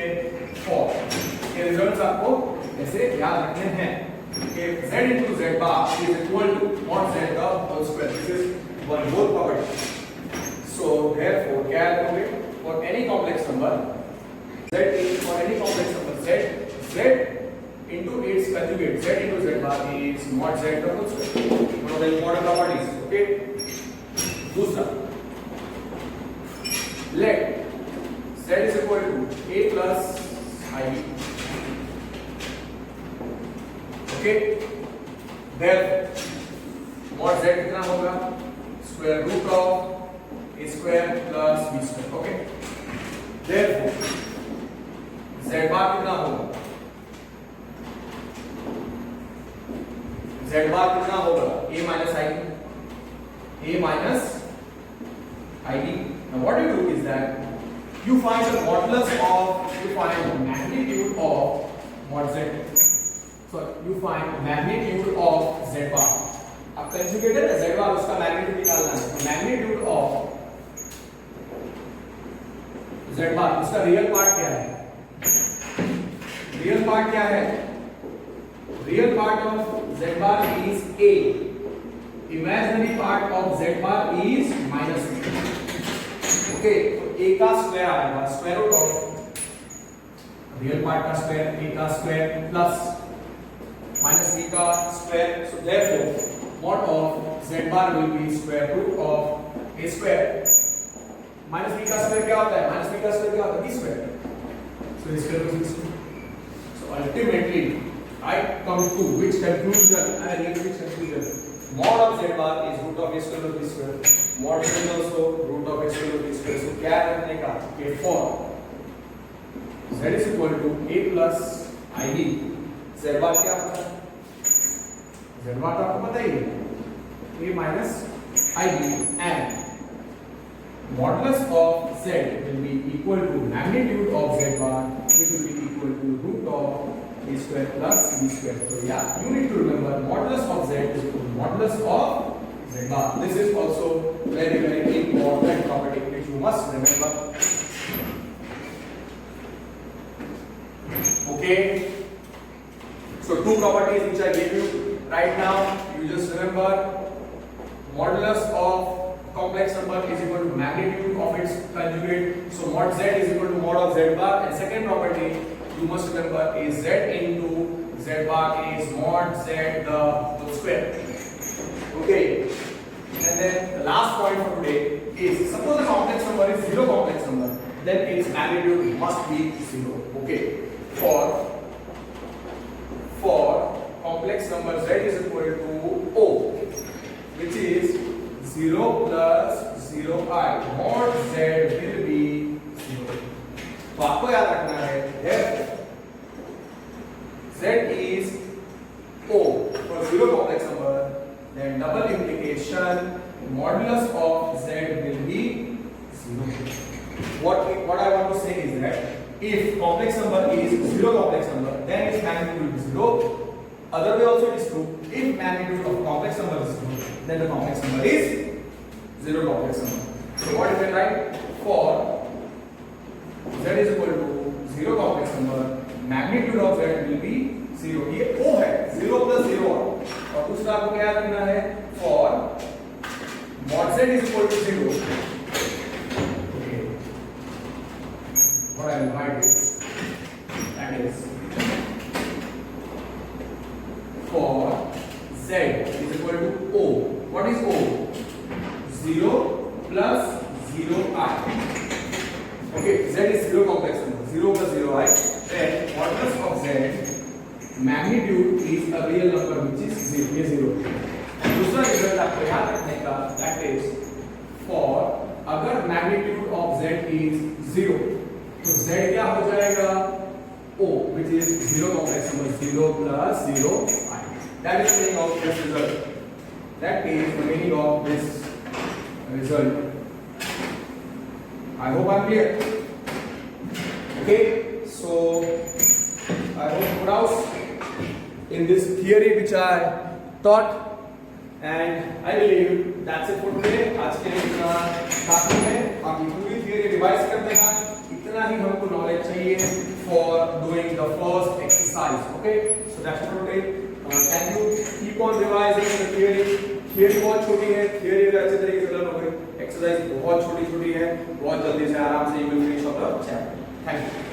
for ये results आपको ऐसे याद रखने हैं कि z into z bar is equal to mod z the whole square. This is one more property. So therefore क्या करोगे, for any complex number z is for any complex number z into its conjugate z into z bar is mod z the whole square. One of the important properties. Okay. दूसरा, let z is equal to a plus ib. Okay. Therefore mod z कितना होगा, square root of a square plus b square. Okay. Therefore z bar कितना होगा, z bar कितना होगा, a minus id. Now what you do is that you find the modulus of, you find the magnitude of mod z. So you find magnitude of z bar. अब conjugate है ना z bar, उसका magnitude निकालना है. Magnitude of z bar, उसका real part क्या है, real part क्या है, real part of z bar is a, imaginary part of z bar is minus a. Okay, तो a का स्क्वायर आएगा, square root of real part का square, a का स्क्वायर प्लस माइनस b का square. So therefore mod of z bar will be square root of a square minus b का square क्या होता है, माइनस b का square क्या होता है, b square. So this square is b. So ultimately I come to which conclusion, I reach which conclusion, mod of z bar is root of a square plus b square. Mod z is also root of a square plus b square. So क्या रखने का, कि for z is equal to a plus ib, z bar क्या होता है, z bar तो आपको पता ही है, a minus ib and modulus of z will be equal to magnitude of z bar, which will be equal to root of a square plus b square. So yeah, you need to remember modulus of z is equal to modulus of z bar. This is also very important property which you must remember. Okay. So two properties which I gave you right now. You just remember modulus of complex number is equal to magnitude of its conjugate. So mod z is equal to mod of z bar. And second property you must remember is z into z bar is mod z the whole square. Okay. And then the last point for today is, suppose the complex number is zero complex number, then its magnitude must be zero. Okay. For complex number z is equal to o, which is 0 plus 0i, mod z will be 0. तो आपको याद रखना है z is o for zero complex number, then double implication modulus of z will be 0. What I want to say is that if complex number is zero complex number, then its magnitude will be 0. Other way also it is true. If magnitude of complex number is 0, then the complex number is zero complex number. So what you can write, for z is equal to zero complex number, magnitude of z will be 0. ये o है, 0 plus 0 और दूसरा आपको क्या करना है, for mod z is equal to 0. Okay. What I will write is, that is, for z is equal to o. What is o? 0 plus 0i. Okay, z is zero complex number. 0 plus 0, right? Then modulus of z magnitude is a real number which is 0. ये 0. दूसरा result आपको याद रखने का, that is for अगर magnitude of z is 0, तो z क्या हो जाएगा? O, which is zero complex number. 0 plus 0 I. That is the meaning of this result. That is the meaning of this result. I hope I'm clear. Okay, so I hope what else in this theory which I taught, and I believe that's it for today. आज के लिए इतना काफी है. आप ये पूरी theory revise कर देना. इतना ही हमको knowledge चाहिए for doing the first exercise. Okay, so that's it for today. Thank you. Keep on revising the theory. Theory बहुत छोटी है, थियरी अगर अच्छे तरीके से लर्न हो गई, एक्सरसाइज बहुत छोटी छोटी है, बहुत जल्दी से आराम से you will finish off the chapter. Thank you.